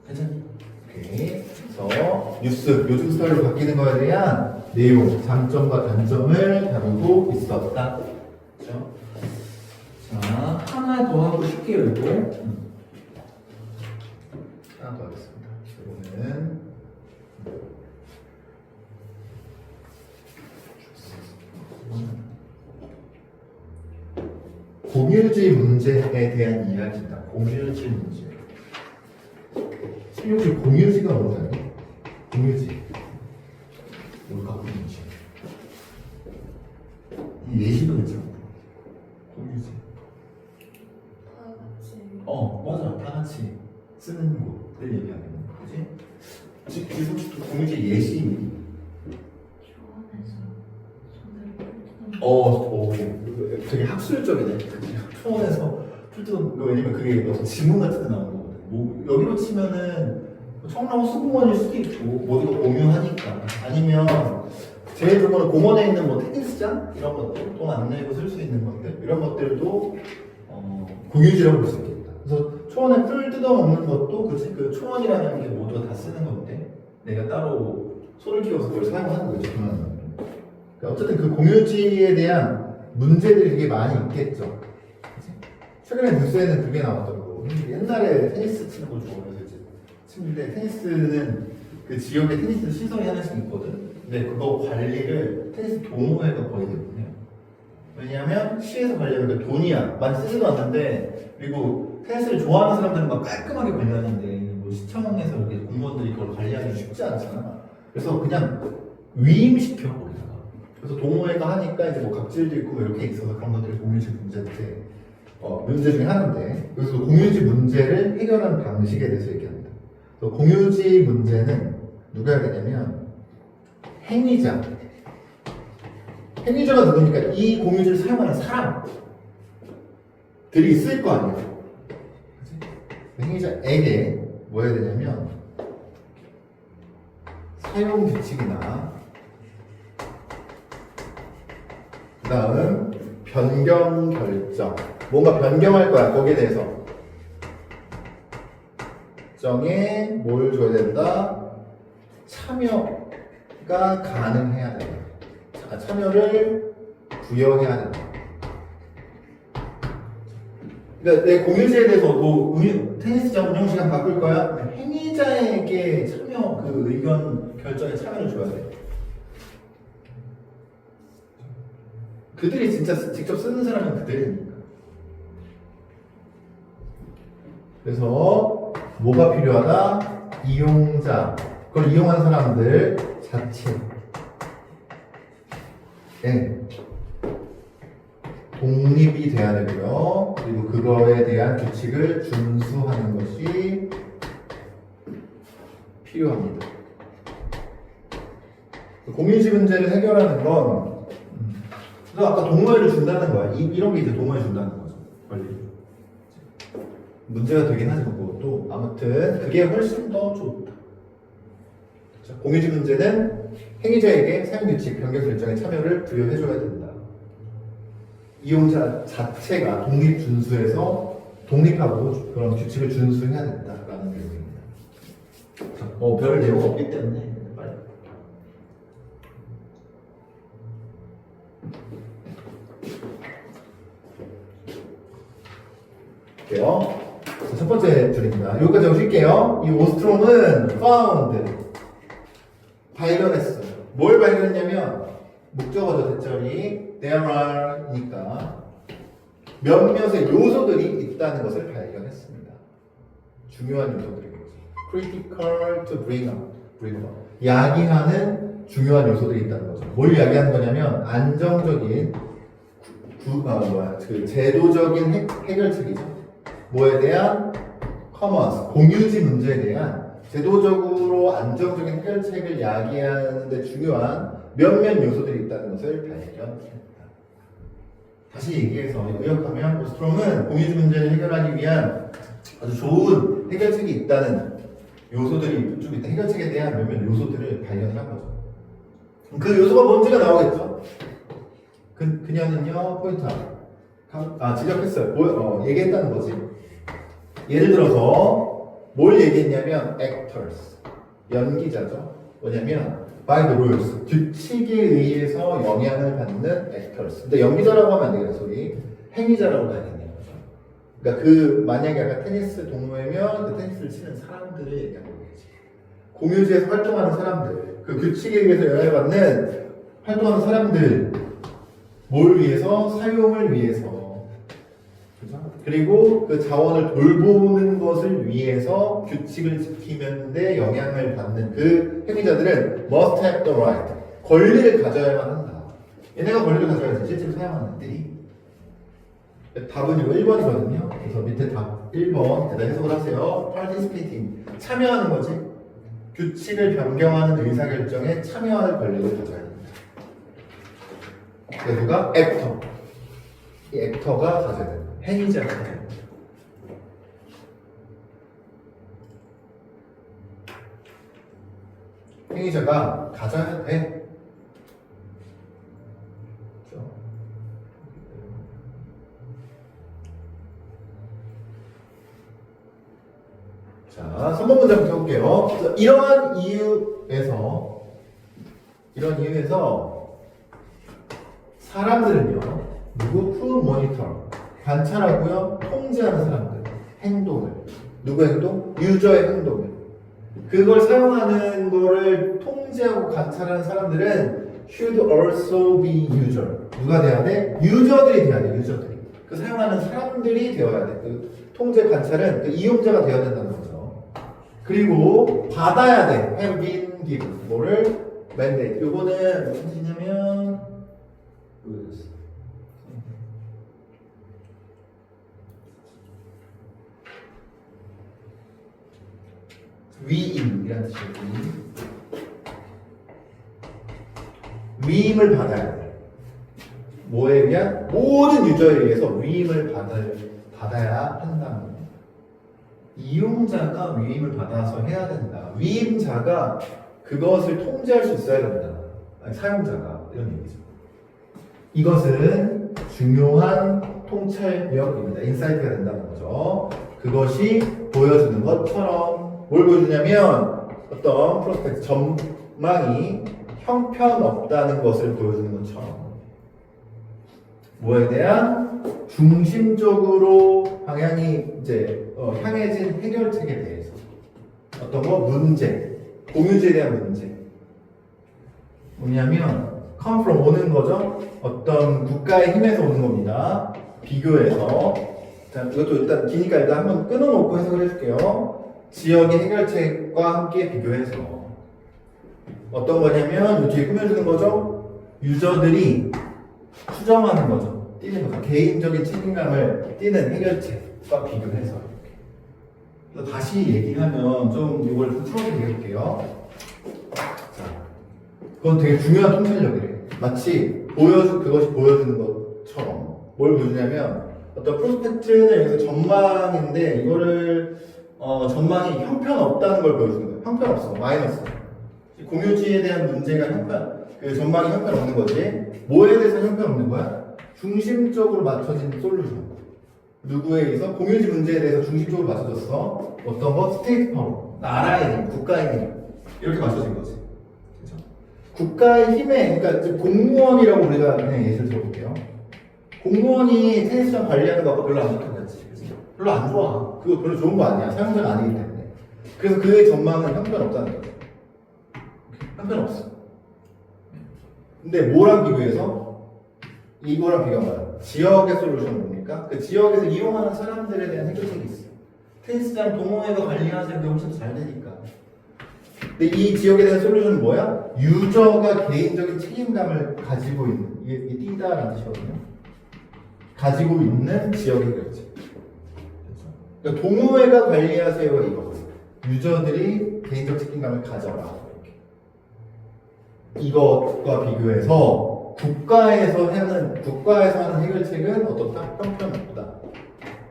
괜찮니? 오케이. 그래서 뉴스, 요즘 스타일로 바뀌는 거에 대한 내용, 장점과 단점을 다루고 있었다. 그렇죠? 자, 하나 더 하고 쉽게 읽고 하나 더 하겠습니다. 이거는 공유주의 문제에 대한 이야기다. 공유주의 문제. 혹시 공유지가 뭔지 알아요? 공유지. 뭘까, 공유지? 이 예시도 괜찮고. 공유지. 다 같이. 맞아. 다 같이 쓰는 곳을 얘기하는 거지. 지금 공유지 예시. 초원에서 되게 학술적이네. 초원에서 풀뜯은 거, 왜냐면 그게 어떤 지문 같은 데 나오는 거거든. 뭐 여기로 치면은 청라고 수공원일 수도 있고 모두가 공유하니까, 아니면 제일 좋은 거는 공원에 있는 뭐 테니스장 이런 것들, 돈 안 내고 쓸 수 있는 것들, 이런 것들도 공유지라고 볼 수 있겠다. 그래서 초원에 풀 뜯어먹는 것도 그 초원이라는 게 모두가 다 쓰는 건데 내가 따로 손을 키워서 그걸 사용하는 거죠. 그러니까 어쨌든 그 공유지에 대한 문제들이 되게 많이 있겠죠. 그치? 최근에 뉴스에는 그게 나왔더라고. 옛날에 테니스 치는 걸 좋아해서 이제 친구인데, 테니스는 그 지역에 테니스 시설이 하나씩 있거든. 근데 그거 관리를 테니스 동호회가 거의 대부분 해요. 왜냐하면 시에서 관리하는 게 돈이야. 많이 쓰지도 않는데, 그리고 테니스를 좋아하는 사람들은 막 깔끔하게 관리하는데 뭐 시청에서 이렇게 공무원들이 그걸 관리하기 쉽지 않잖아. 그래서 그냥 위임시켜 거기다가. 그래서 동호회가 하니까 이제 뭐 각질도 있고 뭐 이렇게 있어서 그런 것들이 공유직 문제인데 문제 중에 하나인데 그래서 공유직 문제를 해결하는 방식에 대해서 얘기합니다. 그래서 공유직 문제는 누가 해야 되냐면 행위자. 행위자가 누구니까 이 공유직을 사용하는 사람들이 있을 거 아니에요. 그치? 행위자에게 뭐 해야 되냐면 사용 규칙이나 그 다음 변경 결정 뭔가 변경할 거야 거기에 대해서 결정에 뭘 줘야 된다? 참여가 가능해야 된다. 참여를 부여해야 된다. 그러니까 내 공유제에 대해서 뭐 테니스장 운영 시간 바꿀 거야? 행위자에게 참여 그 의견 결정에 참여를 줘야 돼. 그들이 진짜 직접 쓰는 사람은 그들이니까. 그래서 뭐가 필요하다? 이용자. 그걸 이용한 사람들 자체. 독립이 돼야 되고요. 그리고 그거에 대한 규칙을 준수하는 것이 필요합니다. 공유지 문제를 해결하는 건 그래서 아까 동호회를 준다는 거야. 이런 게 이제 동호회 준다는 거죠. 권리. 문제가 되긴 하지 그것도 아무튼 그게 훨씬 더 좋다. 공유지 문제는 행위자에게 사용규칙 변경 결정에 참여를 부여해줘야 된다. 이용자 자체가 독립 준수해서 독립하고 그런 규칙을 준수해야 된다라는 내용입니다. 별 내용 없기 때문에 빨리. 볼게요. 첫 번째 줄입니다. 여기까지 하고 쉴게요. 이 오스트롬은 found 발견했어요. 뭘 발견했냐면 목적어죠 대절이 there are니까 몇몇의 요소들이 있다는 것을 발견했습니다. 중요한 요소들인 거죠. critical to bring up. 야기하는 중요한 요소들이 있다는 거죠. 뭘 야기하는 거냐면 안정적인 그 제도적인 해결책이죠. 뭐에 대한 커먼스, 공유지 문제에 대한 제도적으로 안정적인 해결책을 야기하는 데 중요한 몇몇 요소들이 있다는 것을 발견했다. 다시 얘기해서 요약하면 오스트롬은 공유지 문제를 해결하기 위한 아주 좋은 해결책이 있다는 요소들이 좀 있다. 해결책에 대한 몇몇 요소들을 발견한 거죠. 그 요소가 뭔지가 나오겠죠. 그녀는요 포인트 하나 지적했어요. 얘기했다는 거지. 예를 들어서 뭘 얘기했냐면 actors 연기자죠. 뭐냐면 by the rules 규칙에 의해서 영향을 받는 actors. 근데 연기자라고 하면 안 되겠다 소리. 행위자라고 해야겠네요. 그러니까 만약에 아까 테니스 동호회면 그 테니스를 치는 사람들을 얘기하는 거지. 공유지에서 활동하는 사람들, 그 규칙에 의해서 영향을 받는 활동하는 사람들, 뭘 위해서? 사용을 위해서. 그죠? 그리고 그 자원을 돌보는 것을 위해서 규칙을 지키는데 영향을 받는 그 행위자들은 must have the right. 권리를 가져야만 한다. 얘네가 권리를 가져야지 실제로 사용하는 애들이. 답은 이거 1번이거든요. 그래서 밑에 답 1번 대답 해석을 하세요. participating 참여하는 거지. 규칙을 변경하는 의사결정에 참여할 권리를 가져야 됩니다. 그래서 누가? 액터. 이 액터가 가져야 됩니다. 행위자가 가져야 됩니다. 행위자가 가져야 돼. 그렇죠? 자, 3번 문제부터 볼게요. 이러한 이유에서 사람들은요, who monitor, 관찰하고요, 통제하는 사람들, 행동을. 누구의 행동? 유저의 행동을. 그걸 사용하는 거를 통제하고 관찰하는 사람들은 should also be user. 누가 돼야 돼? 유저들이 돼야 돼, 유저들이. 그 사용하는 사람들이 되어야 돼. 그 통제 관찰은 그 이용자가 되어야 된다는 거죠. 그리고 받아야 돼. have been given. 뭐를? mandate. 요거는 무슨 뜻이냐면 위임이라는 뜻이에요. 위임을 받아야 돼. 뭐에 의한? 모든 유저에 의해서 위임을 받아야 한다는 거예요. 이용자가 위임을 받아서 해야 된다. 위임자가 그것을 통제할 수 있어야 된다. 아니, 사용자가 이런 얘기죠. 이것은 중요한 통찰력입니다. 인사이트가 된다는 거죠. 그것이 보여주는 것처럼 뭘 보여주냐면 어떤 프로스펙트 전망이 형편없다는 것을 보여주는 것처럼 뭐에 대한 중심적으로 방향이 이제 향해진 해결책에 대해서 어떤 거 문제 공유지에 대한 문제 뭐냐면 come from 오는 거죠. 어떤 국가의 힘에서 오는 겁니다. 비교해서 자 이것도 일단 기니까 일단 한번 끊어놓고 해석을 해줄게요. 지역의 해결책과 함께 비교해서 어떤 거냐면 이 뒤에 꾸며주는 거죠. 유저들이 추정하는 거죠. 띄는 거죠. 개인적인 책임감을 띄는 해결책과 비교해서 이렇게. 다시 얘기하면 좀 이걸 좀 풀어서 얘기해볼게요. 자, 그건 되게 중요한 통찰력이래요. 마치 그것이 보여주는 것처럼 뭘 보여주냐면 어떤 프로스펙트는 여기서 전망인데 이거를 전망이 형편없다는 걸 보여주는 거예요. 형편없어. 마이너스. 공유지에 대한 문제가 그 전망이 형편없는 거지. 뭐에 대해서 형편없는 거야? 중심적으로 맞춰진 솔루션. 누구에 의해서? 공유지 문제에 대해서 중심적으로 맞춰졌어. 어떤 거? 스테이트 파워. 나라의 힘, 국가의 힘. 이렇게 맞춰진 거지. 그죠? 국가의 힘에, 그러니까 지금 공무원이라고 우리가 그냥 예시를 들어볼게요. 공무원이 테니스장 관리하는 거 아까 별로 안 좋다고 했지. 그치? 별로 안 좋아. 그거 별로 좋은 거 아니야. 사용자가 아니기 때문에. 그래서 그의 전망은 형편없다는 거죠. 형편없어. 근데 뭐랑 비교해서? 이거랑 비교하면 지역의 솔루션 뭡니까? 그 지역에서 이용하는 사람들에 대한 해결책이 있어. 테니스장 동호회가 관리하는 게 훨씬 더 잘 되니까. 근데 이 지역에 대한 솔루션은 뭐야? 유저가 개인적인 책임감을 가지고 있는 이게 띄다라는 뜻이거든요. 가지고 있는 지역의 해결책. 그러니까 동호회가 관리하세요가 이거거든요. 유저들이 개인적 책임감을 가져라. 이것과 비교해서 국가에서 하는 해결책은 어떻다? 형편없다.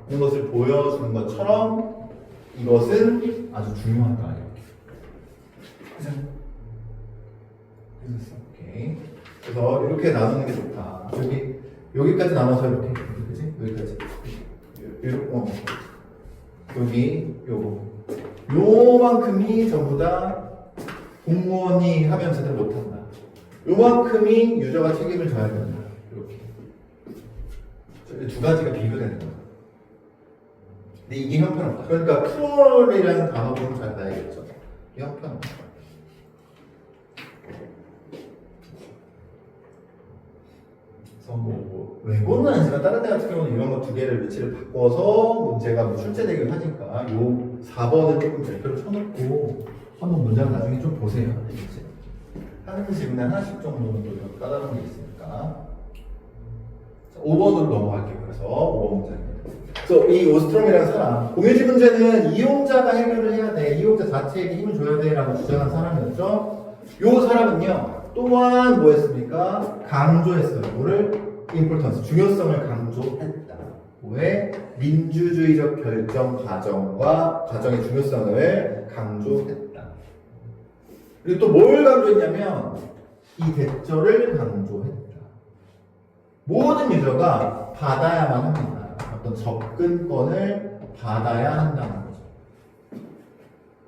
이런 것을 보여주는 것처럼 이것은 아주 중요하다. 이렇게. 그죠? 오케이. 그래서 이렇게 나누는 게 좋다. 여기까지 나눠서 이렇게. 그지? 여기까지. 여기, 요만큼이 전부 다 공무원이 하면 제대로 못한다. 요만큼이 유저가 책임을 져야 된다. 이렇게. 두 가지가 비교되는 거야. 근데 이게 형편없다. 그러니까 프롤이라는 단어 보면 잘 봐야겠죠. 이게 형편없다. 그래서 외고는 아니지만 다른 데 같은 경우는 이런 거 두 개를 위치를 바꿔서 문제가 출제되긴 하니까 요 4번은 조금 별표를 쳐놓고 한번 문제를 나중에 좀 보세요. 알겠지? 하는 질문에 하나씩 정도는 또 까다로운 게 있으니까. 5번으로 넘어갈게요. 그래서 5번 문제입니다. 그래서 이 오스트롬이라는 사람, 공유지 문제는 이용자가 해결을 해야 돼. 이용자 자체에게 힘을 줘야 돼. 라고 주장한 사람이었죠. 요 사람은요, 또한 뭐 했습니까? 강조했어요. 뭐를? 임포턴스, 중요성을 강조했다. 왜? 민주주의적 결정 과정의 중요성을 강조했다. 그리고 또 뭘 강조했냐면 이 대절을 강조했다. 모든 유저가 받아야만 합니다. 어떤 접근권을 받아야 한다는 거죠.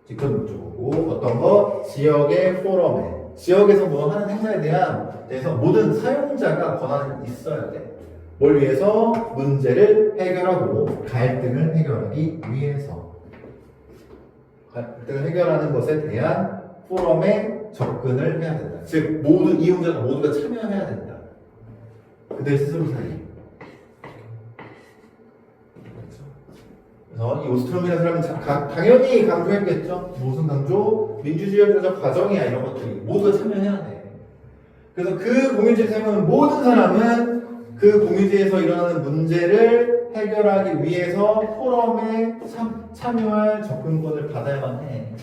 직권 목적어고 어떤 거 지역의 포럼에 지역에서 뭐 하는 행사에 대해서 모든 사용자가 권한이 있어야 돼. 뭘 위해서? 문제를 해결하고 갈등을 해결하기 위해서. 갈등을 해결하는 것에 대한 포럼에 접근을 해야 된다. 즉 모든 이용자가 모두가 참여해야 된다. 그들 스스로 사이. 그렇죠. 이 오스트롬이라는 사람은 당연히 강조했겠죠. 무슨 강조? 민주주의적 과정이야 이런 것들이 모두가 참여해야 돼. 그래서 그 공유지에 사용하는 모든 사람은 그 공유지에서 일어나는 문제를 해결하기 위해서 포럼에 참여할 접근권을 받아야만 해.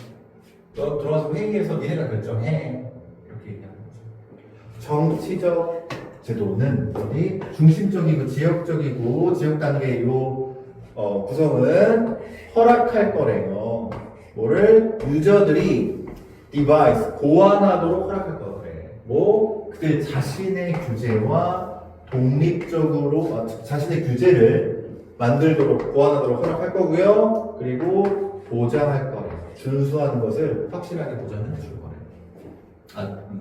너 들어와서 회의에서 니네가 결정해. 이렇게 얘기하는 거죠. 정치적 제도는 어디 중심적이고 지역적이고 지역 단계의 구성은 허락할 거래요. 뭐를 유저들이 디바이스 고안하도록 허락할 거래. 뭐 그들 자신의 규제와 독립적으로 자신의 규제를 만들도록 고안하도록 허락할 거고요. 그리고 보장할 거래. 준수하는 것을 확실하게 보장해 줄 거래.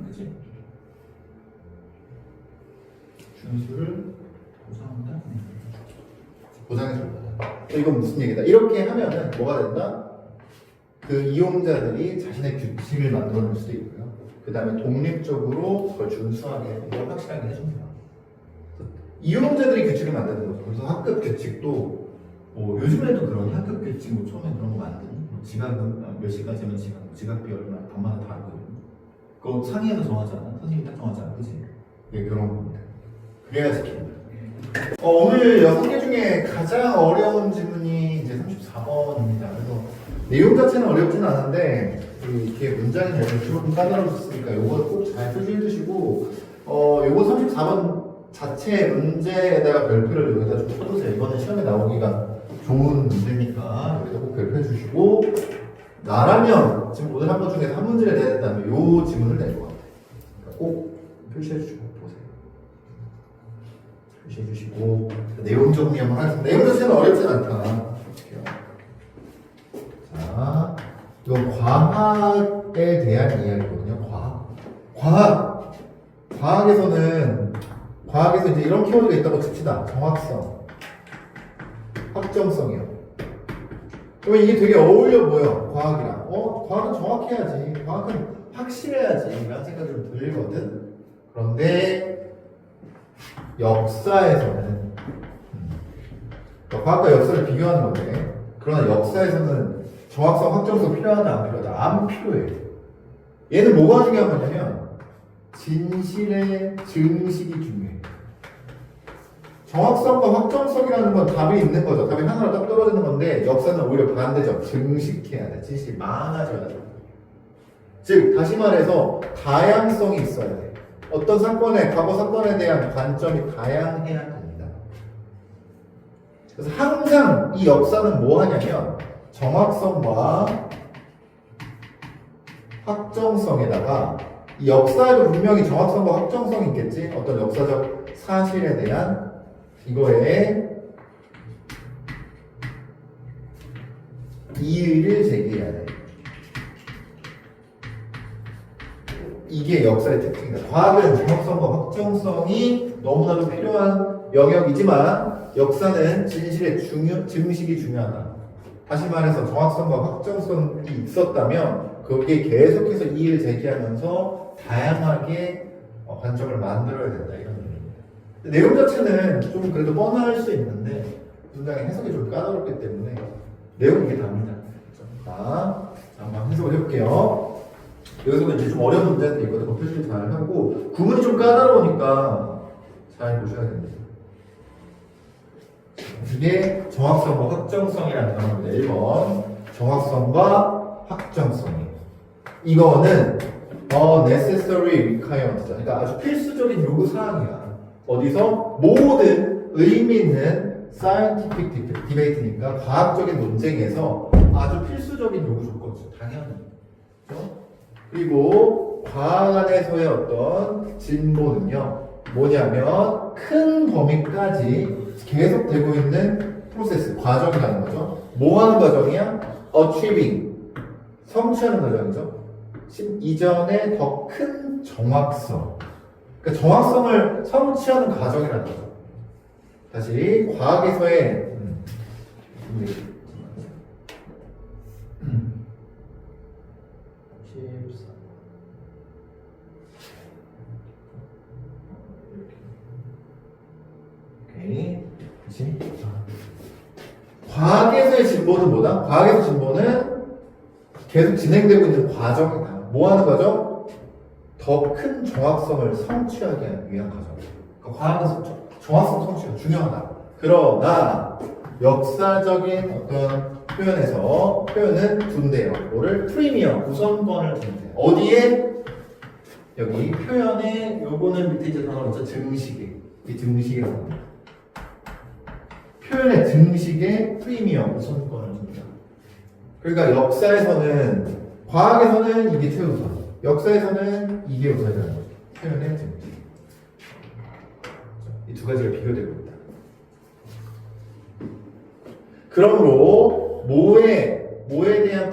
그치? 준수를 보장한다. 보장해 줄 거다. 이건 무슨 얘기다? 이렇게 하면은 뭐가 된다? 그 이용자들이 자신의 규칙을 만들어낼 수도 있고요. 그 다음에 독립적으로 그걸 준수하게, 이걸 확실하게 해줍니다. 이용자들이 규칙을 만드는 거죠. 그래서 학급 규칙도 뭐 요즘에도 그런 학급 규칙 뭐 처음에 그런 거 만드니? 뭐 지각은 몇 시까지면 지각비 얼마나 반마다 다르거든요. 그거 상의해서 정하잖아. 선생님이 딱 정하잖아. 그치? 예, 그런 겁니다. 그래야 지킵니다. 오늘 6개 중에 가장 어려운 질문이 이제 34번입니다. 그래서 내용 자체는 어렵진 않은데 이렇게 문장이 조금 까다로웠으니까 이거 꼭 잘 표시해 주시고 요거 34번 자체 문제에다가 별표를 여기다 좀 쳐두세요. 이거는 시험에 나오기가 좋은 문제니까 여기다 꼭 별표해 주시고 나라면 지금 오늘 한 번 중에서 한 문제를 내야 된다면 요 지문을 낼 것 같아요. 그러니까 꼭 표시해 주시고 보세요. 표시해 주시고 내용 정리 한번 하겠습니다. 내용 자체는 어렵진 않다. 자, 이건 과학에 대한 이야기거든요. 과학에서 이제 이런 키워드가 있다고 칩시다. 정확성, 확정성이요. 그러면 이게 되게 어울려 보여. 과학이랑. 과학은 정확해야지. 과학은 확실해야지. 이런 생각이 좀 들거든. 그런데 역사에서는 과학과 역사를 비교하는 건데, 그러나 역사에서는 정확성, 확정성 필요하다, 안 필요하다? 안 필요해. 얘는 뭐가 중요한 거냐면 진실의 증식이 중요해. 정확성과 확정성이라는 건 답이 있는 거죠. 답이 하나로 딱 떨어지는 건데 역사는 오히려 반대죠. 증식해야 돼. 진실이 많아져야 돼. 즉 다시 말해서 다양성이 있어야 돼. 어떤 사건에 과거 사건에 대한 관점이 다양해야 됩니다. 그래서 항상 이 역사는 뭐 하냐면 정확성과 확정성에다가 이 역사에도 분명히 정확성과 확정성이 있겠지. 어떤 역사적 사실에 대한 이거에 이의를 제기해야 돼. 이게 역사의 특징이다. 과학은 정확성과 확정성이 너무나도 필요한 영역이지만 역사는 진실의 증식이 중요하다. 다시 말해서 정확성과 확정성이 있었다면 거기에 계속해서 이의를 제기하면서 다양하게 관점을 만들어야 된다. 이런 의미입니다. 내용 자체는 좀 그래도 뻔할 수 있는데 굉장히 해석이 좀 까다롭기 때문에 내용이 이게 답니다. 자, 한번 해석을 해볼게요. 여기서 이제 좀 어려운 문제도 있거든요. 그 표시를 잘 하고 구문이 좀 까다로우니까 잘 보셔야 됩니다. 이게 정확성과 확정성이라는 단어입니다. 1번 정확성과 확정성이에요. 이거는 necessary requirement, 그러니까 아주 필수적인 요구 사항이야. 어디서 모든 의미 있는 scientific debate니까 과학적인 논쟁에서 아주 필수적인 요구 조건이죠. 당연히. 그렇죠? 그리고 과학 안에서의 어떤 진보는요, 뭐냐면 큰 범위까지 계속되고 있는 프로세스, 과정이라는 거죠. 뭐 하는 과정이야? achieving, 성취하는 과정이죠. 이전에 더 큰 정확성, 그러니까 정확성을 성취하는 과정이라는 거죠. 다시 과학에서의 과학에서의 진보는 뭐다? 과학에서 진보는 계속 진행되고 있는 과정이다. 뭐 하는 과정? 더 큰 정확성을 성취하기 위한 과정. 그러니까 과학에서 정확성 성취가 중요하다. 그러나 역사적인 어떤 표현은 둔대요. 뭐를? 프리미엄, 우선권을 둔대. 어디에? 여기 표현에 요거는 밑에 이제 단어가 있죠. 증식에. 이 증식이라고 합니다. 표현의 증식에 프리미엄, 우선권을 둔다. 그러니까 역사에서는, 과학에서는 이게 최우선, 역사에서는 이게 우선이라는 거죠. 표현의 증식. 이 두 가지가 비교되고 있다. 그러므로 뭐에 대한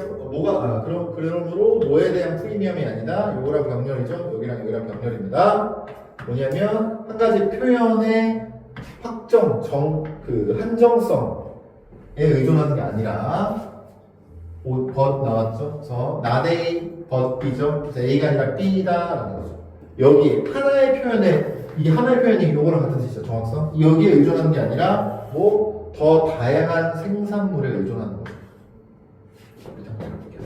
그러므로 뭐에 대한 프리미엄이 아니다. 요거랑 병렬이죠. 여기랑 병렬입니다. 뭐냐면 한 가지 표현의 한정성에 의존하는 게 아니라 but 나왔죠. 그래서 not A, but B죠. 그래서 A가 아니라 B다라는 거죠. 여기 하나의 표현이 요거랑 같은 뜻이죠. 정확성. 여기에 의존하는 게 아니라 더 다양한 생산물에 의존하는 거죠. 일단 볼게요.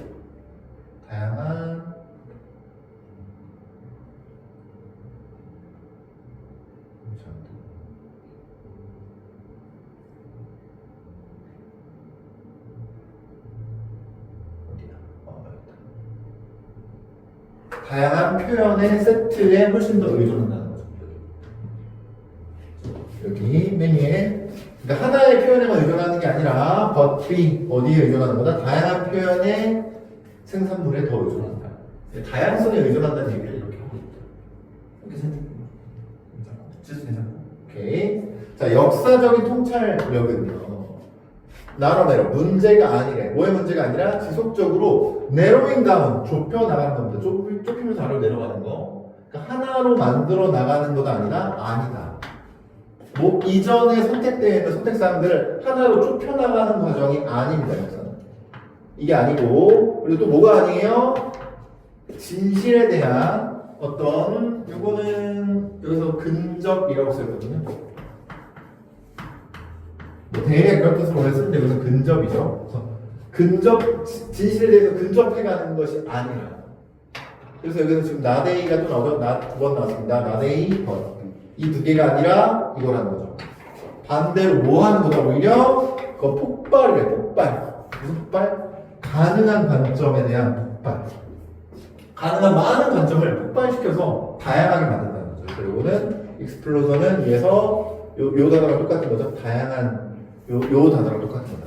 다양한 다양한 표현의 세트에 훨씬 더 의존한다는 거죠. 여기 메뉴에 그러니까 하나의 표현에만 의존하는 게 아니라 but B 어디에 의존하는 거다? 다양한 표현의 생산물에 더 의존한다. 다양성에 의존한다는 얘기를 이렇게 하고 있다. 오케이. 자, 역사적인 통찰력은요. 나눠내려 문제가 아니래. 뭐의 문제가 아니라 지속적으로 내로잉 다운 좁혀 나가는 겁니다. 좁히면서 아래로 내려가는 거. 그러니까 하나로 만들어 나가는 거가 아니다. 이전에 선택되어 있는 선택사항들을 하나로 좁혀 나가는 과정이 아닙니다. 역사는. 이게 아니고 그리고 또 뭐가 아니에요? 진실에 대한 어떤 요거는 여기서 근접이라고 쓰거든요. 대략 그런 뜻으로 했을 때 여기서 근접이죠. 그래서 진실에 대해서 근접해가는 것이 아니라. 그래서 여기서 지금 나데이가 또 나오죠. 두 번 나왔습니다. 나데이, 이 두 개가 아니라 이거라는 거죠. 반대로 뭐 하는 거죠? 오히려 그거 폭발이래. 폭발. 무슨 폭발? 가능한 관점에 대한 폭발. 가능한 많은 관점을 폭발시켜서 다양하게 만든다는 거죠. 그래서 이거는 익스플로전은 위에서 요 단어랑 똑같은 거죠. 다양한 요 단어랑 똑같은 거다.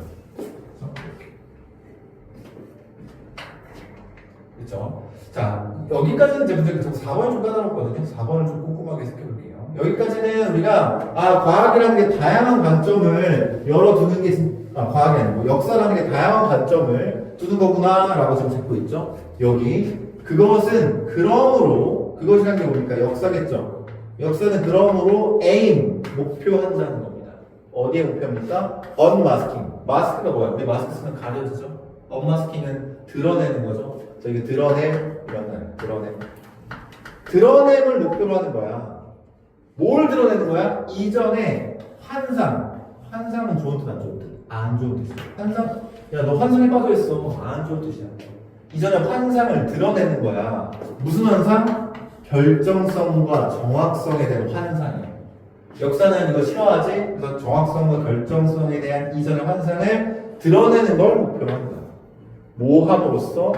그렇죠? 자, 여기까지는 이제 문제 4번이 좀 까다롭거든요. 4번을 좀 꼼꼼하게 해석해 볼게요. 여기까지는 우리가 과학이라는 게 다양한 관점을 열어두는 게 과학이 아니고 역사라는 게 다양한 관점을 두는 거구나라고 지금 듣고 있죠. 여기 그것은 그러므로 그것이라는 게 뭡니까? 역사겠죠. 역사는 그러므로 aim 목표한다는 겁니다. 어디에 목표합니까? unmasking. 마스크가 뭐야? 우리 마스크 쓰면 가려지죠. unmasking은 드러내는 거죠. 저기 드러냄을 목표로 하는 거야. 뭘 드러내는 거야? 이전에 환상은 좋은 뜻 안 좋은 뜻? 안 좋은 뜻이야. 야 너 환상에 빠져 있어. 안 좋은 뜻이야. 이전에 환상을 드러내는 거야. 무슨 환상? 결정성과 정확성에 대한 환상이야. 역사는 이거 싫어하지? 그래서 정확성과 결정성에 대한 이전의 환상을 드러내는 걸 목표로 하는 거야. 뭐 함으로써?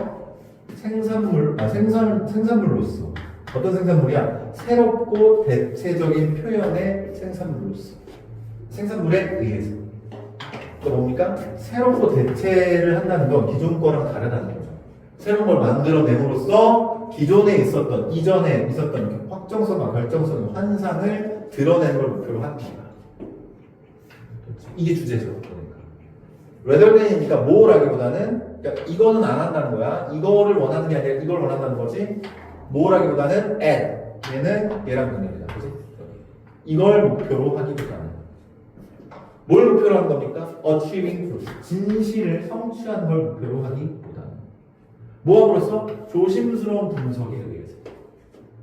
생산물로서. 어떤 생산물이야? 새롭고 대체적인 표현의 생산물로서. 생산물에 의해서. 또 뭡니까? 새롭고 대체를 한다는 건 기존 거랑 다르다는 거죠. 새로운 걸 만들어냄으로써 이전에 있었던 확정성과 결정성의 환상을 드러내는 걸 목표로 하는 겁니다. 이게 주제죠. 그러니까 rather than이니까 뭐라기보다는 그러니까 이거는 안 한다는 거야. 이거를 원하는 게 아니라 이걸 원한다는 거지. 뭐라기보다는 and 얘랑 관련이다. 그지? 이걸 목표로 하기보다는 뭘 목표로 하는 겁니까? achieving truth. 진실을 성취하는 걸 목표로 하기보다는 뭐함으로써? 조심스러운 분석에 의해서.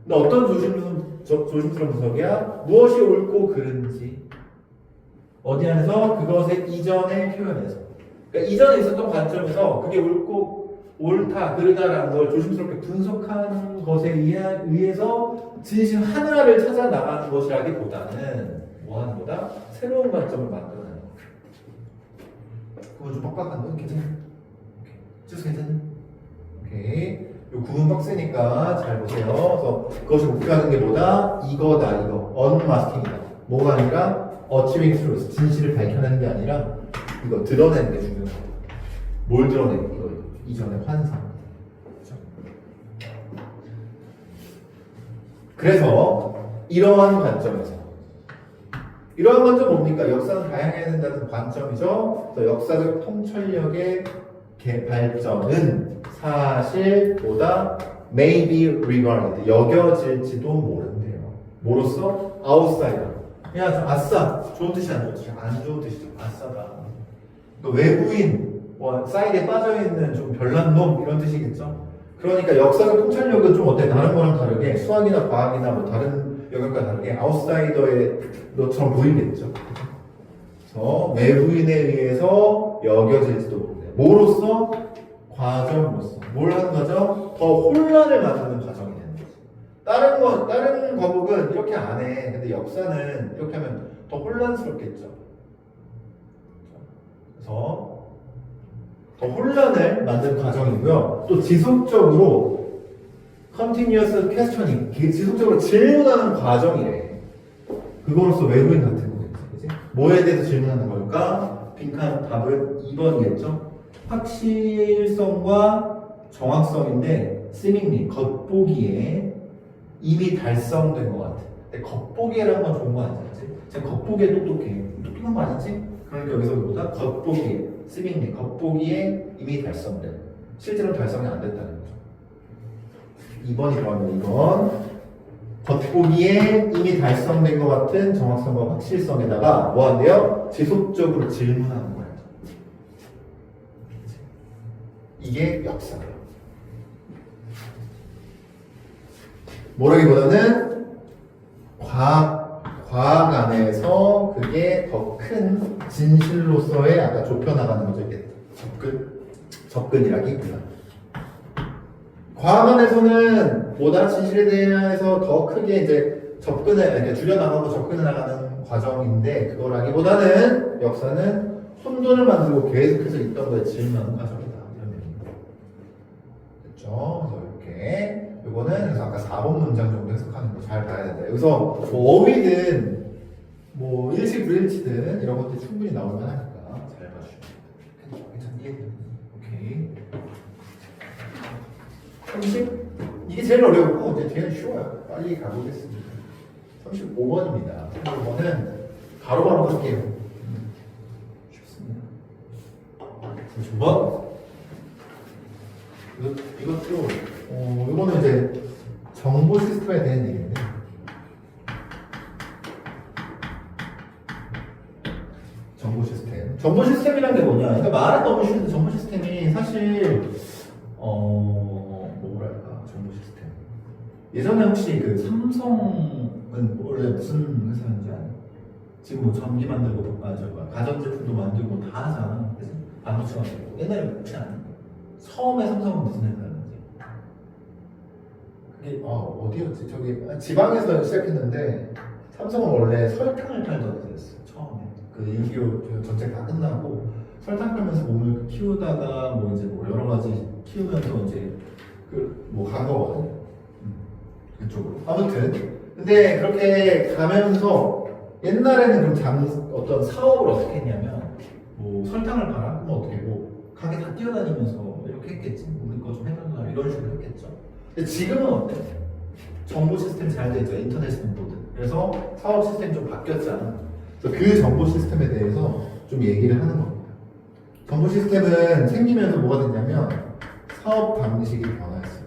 근데 어떤 조심스러운 분석이야? 무엇이 옳고 그른지 어디 안에서? 그것의 이전의 표현에서. 그러니까 이전에 있었던 관점에서 그게 옳고 옳다, 그르다라는 걸 조심스럽게 분석하는 것에 의해서 진실 하나를 찾아 나가는 것이라기보다는 뭐 하는 거다? 새로운 관점을 만들어내는 거. 그건 좀 빡빡한 거 괜찮아? 오케이. 찌수 괜찮아? 오케이. 요 구분 빡세니까 잘 보세요. 그래서 그것이 목표하는 게 뭐다? 이거다, 이거. 언마스킹이다. 뭐가 아니라 achieving truth, 진실을 밝혀내는 게 아니라 이거 드러내는 게 중요한 거예요. 뭘 드러내는 거? 이거 이전의 환상. 그렇죠? 그래서 이러한 관점에서 이러한 관점 뭡니까? 역사는 다양해야 된다는 관점이죠. 그래서 역사적 통찰력의 발전은 사실 보다 may be regarded 여겨질지도 모른대요. 뭐로써? outsider. 야, 저 아싸. 좋은 뜻이 안 좋은 뜻이 안 좋은 뜻이죠. 아싸다. 너 외부인, 뭐 사이드에 빠져있는 좀 별난 놈 이런 뜻이겠죠. 그러니까 역사적 통찰력은 좀 어때? 다른 거랑 다르게 수학이나 과학이나 뭐 다른 영역과 다르게 아웃사이더의 너처럼 보이겠죠. 그래서 외부인에 의해서 여겨질지도 모른대요. 뭐로써? 과정으로서. 뭘 하는 거죠? 더 혼란을 만드는 과정이 되는 거죠. 다른 과목은 이렇게 안 해. 근데 역사는 이렇게 하면 더 혼란스럽겠죠. 그래서 더 혼란을 만드는 과정이고요. 또 지속적으로 continuous questioning, 지속적으로 질문하는 과정이래. 그거로서 외부인 같은 거겠지. 그치? 뭐에 대해서 질문하는 걸까? 빈칸 답은 2번이겠죠. 확실성과 정확성인데 seemingly 겉보기에 이미 달성된 것 같아. 근데 겉보기에라는 건 좋은 거 아니지? 제가 겉보기에 똑똑해. 똑똑한 거 아니지? 그러니까 여기서 보다 겉보기에 seemingly 겉보기에 이미 달성된. 실제로 달성이 안 됐다는 거죠. 2번이 들어가면 2번. 겉보기에 이미 달성된 것 같은 정확성과 확실성에다가 뭐 한대요? 지속적으로 질문하는 거예요. 이게 역사예요. 뭐라기보다는 과학 안에서 그게 더 큰 진실로서의 아까 좁혀나가는 거죠. 이게 접근이라기보다. 과학 안에서는 보다 진실에 대해서 더 크게 이제 이렇게 줄여나가고 접근해 나가는 과정인데 그거라기보다는 역사는 혼돈을 만들고 계속해서 있던 거에 질문하는 과정이다. 이런 얘기입니다. 됐죠? 그래서 이렇게 이거는 그래서 아까 4번 문장 정도 해석하는 거 잘 봐야 된다. 여기서 뭐 어휘든 뭐 일치 불일치든 이런 것들 충분히 나올 만하니까 잘 봐주시면 괜찮니? 오케이. 30 이게 제일 어려웠고 이제 뒤에는 쉬워요. 빨리 가보겠습니다. 35번입니다. 35번은 바로바로 갈게요. 쉽습니다. 35번 이것도 이거는 이제 정보 시스템에 대한 얘기인데 정보 시스템이란 게 뭐냐? 그러니까 말은 너무 쉬운데 정보 시스템이 사실 뭐랄까 정보 시스템. 예전에 혹시 그 삼성은 원래 무슨 회사인지 아니? 지금 뭐 전기 만들고 가전제품도 만들고 다 하잖아. 그래서 반도체 만들고 옛날에 혹시 아니? 처음에 삼성은 무슨 회사였는지? 그게 어디였지? 저기 지방에서 시작했는데 삼성은 원래 설탕을 팔던 회사였어. 처음에 그 6.25 전쟁 다 끝나고 설탕 팔면서 몸을 키우다가 뭐 이제 뭐 여러 가지 키우면서 이제 그 뭐 간 거거든. 그쪽으로. 아무튼 근데 그렇게 가면서 옛날에는 그럼 어떤 사업을 어떻게 했냐면 뭐 설탕을 팔아? 그럼 어떻게 뭐 가게 다 뛰어다니면서 이렇게 했겠지. 우리 거 좀 해달라 이런 식으로 했겠죠. 근데 지금은 어때? 정보 시스템 잘 돼 있죠. 인터넷 정보들. 그래서 사업 시스템이 좀 바뀌었잖아. 그래서 그 정보 시스템에 대해서 좀 얘기를 하는 겁니다. 정보 시스템은 생기면서 뭐가 됐냐면 사업 방식이 변화했어요.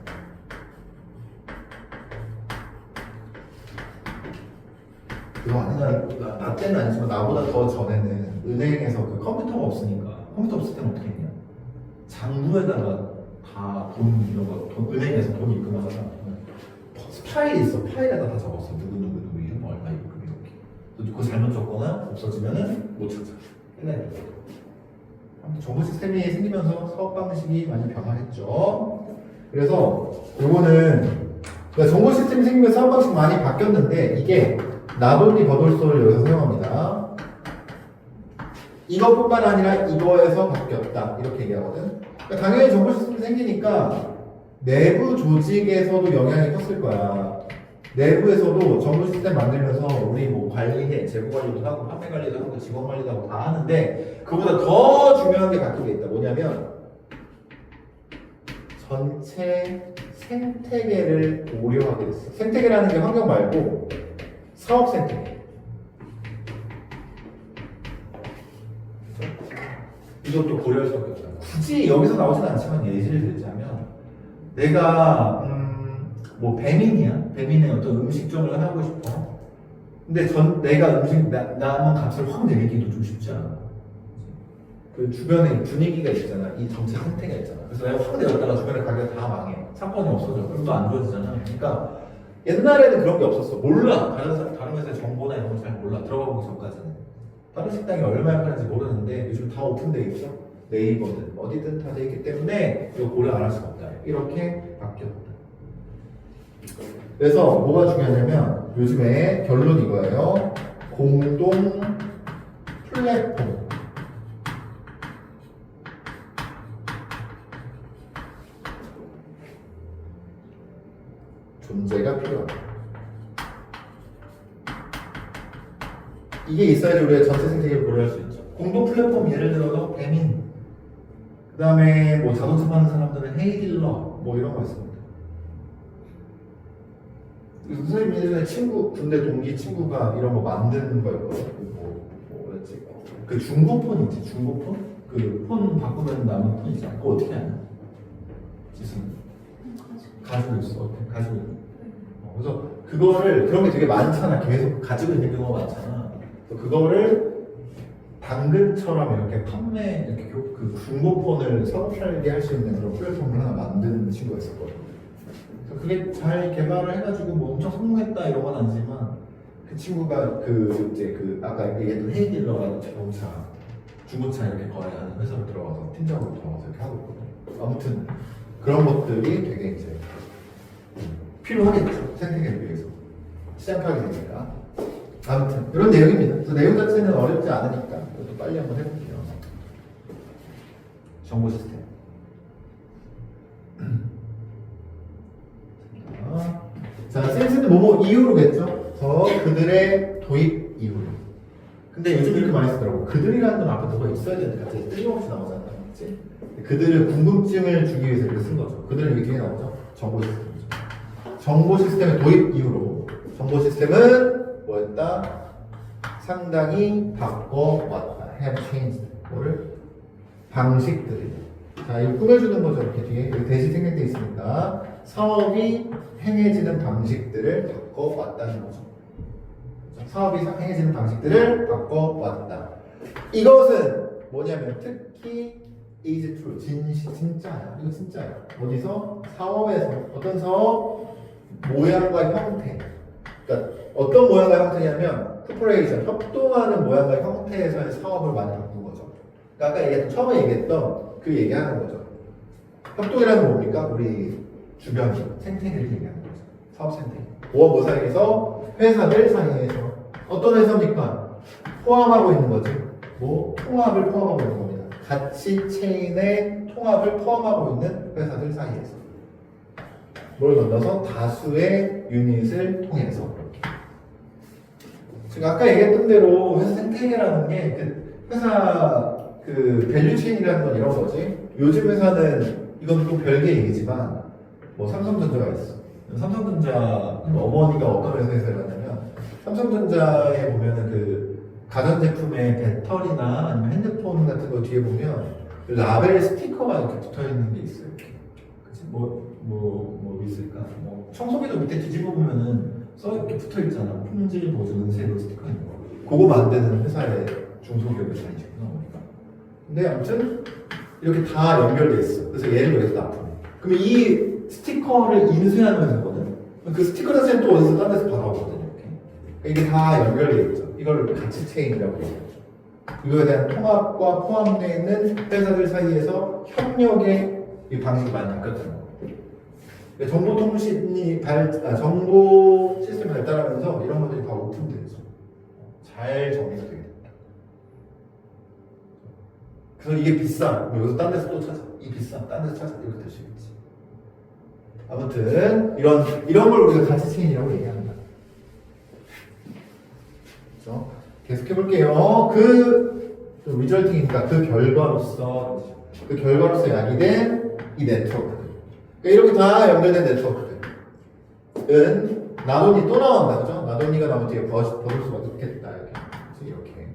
그거 아니야. 나 때는 아니지만 나보다 더 전에는 은행에서 그 컴퓨터가 없으니까 컴퓨터 없을 때는 어떻게 했냐? 장부에다가 다 돈 이런 거, 은행에서 돈 입금하다가 파일이 있어. 파일에다 다 적었어. 누구 이름 얼마 입금 이렇게. 그거 잘못 적거나 없어지면은 못 찾아. 끝나야 돼. 아무튼 정보 시스템이 생기면서 사업 방식이 많이 변화했죠. 그래서 요거는 그러니까 정보 시스템이 생기면서 사업 방식 많이 바뀌었는데 이게 나돌리 버돌소를 여기서 사용합니다. 이것뿐만 아니라 이거에서 바뀌었다 이렇게 얘기하거든. 그러니까 당연히 정보 시스템이 생기니까 내부 조직에서도 영향이 컸을 거야. 내부에서도 정보 시스템 만들면서 우리 뭐 관리해, 재고 관리도 하고, 판매 관리도 하고, 직원 관리도 하고 다 하는데 그보다 더 중요한 게 바뀐 게 있다. 뭐냐면 전체 생태계를 고려하게 됐어. 생태계라는 게 환경 말고 사업 생태계. 이것도 고려할 수밖에 없다. 굳이 여기서 나오진 않지만 예시를 들자면 내가 뭐 배민이야. 배민의 어떤 음식점을 하고 싶어. 근데 내가 나만 값을 확 내리기도 좀 쉽지 않아. 그 주변에 분위기가 있잖아. 이 전체 생태가 있잖아. 그래서 내가 확 내렸다가 주변에 가게가 다 망해. 사건이 없어져. 그럼 또 안 좋아지잖아. 그러니까 옛날에는 그런 게 없었어. 몰라. 다른 회사의 정보나 이런 거 잘 몰라. 들어가 보기 전까지는. 다른 식당이 얼마에 파는지 모르는데 요즘 다 오픈돼 있죠. 네이버든 어디든 다 돼 있기 때문에 이거 고려 안 할 수가 없다. 이렇게 바뀌었다. 그래서 뭐가 중요하냐면 요즘에 결론 이거예요. 공동 플랫폼. 존재가 필요하다. 이게 있어야지 우리가 전체 생태계를 고려할 수 있죠. 공동 플랫폼 예를 들어서 배민, 그 다음에 뭐 자동차 파는 사람들은 헤이딜러, 뭐 이런 거 있습니다. 선생님 예전에 친구, 군대 동기 친구가 이런 거 만드는 거였거든. 뭐였지? 그 중고폰 있지, 중고폰? 그 폰 바꾸면 남은 폰 있잖아. 그거 어떻게 하냐? 지금 가지고 있어. 가지고 있어. 그래서 그거를 그런 게 되게 많잖아. 계속 가지고 있는 경우가 많잖아. 그래서 그거를 당근처럼 이렇게 판매 이렇게 그 중고폰을 서로 팔게 할 수 있는 그런 플랫폼을 하나 만드는 친구가 있었거든. 그래서 그게 잘 개발을 해가지고 뭐 엄청 성공했다 이런 건 아니지만 그 친구가 그 아까 얘기했던 헤이딜러라는 자동차 중고차 이렇게 거래하는 회사로 들어가서 팀장으로 들어가서 이렇게 하고 있거든. 아무튼 그런 것들이 되게 이제 필요하겠죠. 생태계를 위해서 시작하게 되니까. 아무튼 이런 내용입니다. 그래서 내용 자체는 어렵지 않으니까 이것도 빨리 한번 해볼게요. 정보 시스템. 자, 센스는 뭐뭐 이후로겠죠. 그들의 도입 이후로. 근데 요즘 이렇게 많이 쓰더라고. 그들이라는 건 앞에 뭐가 있어야 되는데 갑자기 뜬금없이 나오잖아. 그치? 그들의 궁금증을 주기 위해서 이렇게 쓴 거죠. 그들은 여기 뒤에 나오죠. 정보 시스템이죠. 정보 시스템의 도입 이후로 정보 시스템은 뭐였다? 상당히 바꿔왔다. have changed. 뭐를? 방식들이. 자, 이거 꾸며주는 거죠. 이렇게 뒤에. 여기 대시 생략돼 있으니까 사업이 행해지는 방식들을 바꿔왔다는 거죠. 사업이 행해지는 방식들을 바꿔왔다. 이것은 뭐냐면 특히 is true. 진짜야. 이거 진짜야. 어디서? 사업에서. 어떤 사업? 모양과 형태. 그러니까 어떤 모양과 형태냐면 코퍼레이션, 협동하는 모양과 형태에서의 사업을 많이 바꾼 거죠. 그러니까 아까 얘기했던 처음에 얘기했던 그 얘기하는 거죠. 협동이라는 건 뭡니까? 우리 주변 생태계를 얘기하는 거죠. 사업 생태계. 보험보상에서 회사들 사이에서 어떤 회사입니까? 포함하고 있는 거죠. 뭐 통합을 포함하고 있는 겁니다. 가치 체인의 통합을 포함하고 있는 회사들 사이에서. 뭘 건너서 다수의 유닛을 통해서 그렇게. 제가 아까 얘기했던 대로 회사 생태계라는 게 그 회사 그 밸류 체인이라는 건 이런 거지. 요즘 회사는 이건 또 별개 얘기지만 뭐 삼성전자가 있어. 삼성전자 어머니가 어떤 회사에서 일하냐면 삼성전자에 보면은 그 가전제품의 배터리나 아니면 핸드폰 같은 거 뒤에 보면 라벨 스티커가 이렇게 붙어 있는 게 있어요. 그치? 뭐 있을까? 뭐 청소기도 밑에 뒤집어 보면은 이렇게 붙어 있잖아. 품질 보증 세로 스티커 있는 거. 그거 만드는 회사의 중소기업에 다니시구나 보니까. 근데 아무튼 이렇게 다 연결돼 있어. 그래서 얘를 여기서 납품. 그럼 이 스티커를 인쇄하는 회사거든. 그 스티커 자체는 또 어디서 딴 데서 받아오거든. 이렇게. 이게 다 연결돼 있죠. 이걸 가치 체인이라고 얘기하죠. 이거에 대한 통합과 포함되어 있는 회사들 사이에서 협력의 이 방식이 많이 바뀌었다는 거예요. 정보통신이 정보 시스템이 발달하면서 이런 것들이 다 오픈돼서 잘 정리가 되게 된다. 그래서 이게 비싸. 여기서 딴 데서 또 찾아. 이 비싸. 딴 데서 찾아. 이렇게 될 수 있지. 아무튼 이런 걸 우리가 가치 체인이라고 얘기합니다. 그렇죠? 계속 해볼게요. 그 리절팅이니까 그 결과로서 야기된 이 네트워크. 그러니까 이렇게 다 연결된 네트워크들은 나돈이 또 나온다, 그죠? 나돈이가 나오면 되게 버릴 수가 있겠다, 이렇게.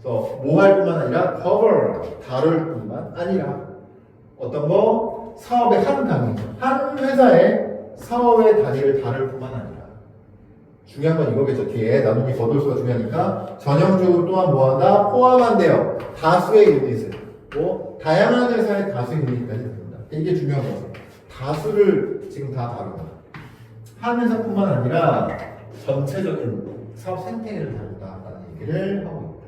그래서 뭐 할 뿐만 아니라 cover, 다룰 뿐만 아니라 어떤 거 사업의 한 단위, 한 회사의 사업의 단위를 다룰 뿐만 아니라 중요한 건 이거겠죠. 뒤에 나돈이 버돌수가 중요하니까 전형적으로 또한 뭐한다? 포함한대요. 다수의 유닛을. 뭐 다양한 회사의 다수의 유닛까지 된다. 이게 중요한 거죠. 다수를 지금 다 다룬다. 한 회사뿐만 아니라 전체적인 사업 생태계를 다룬다라는 얘기를 하고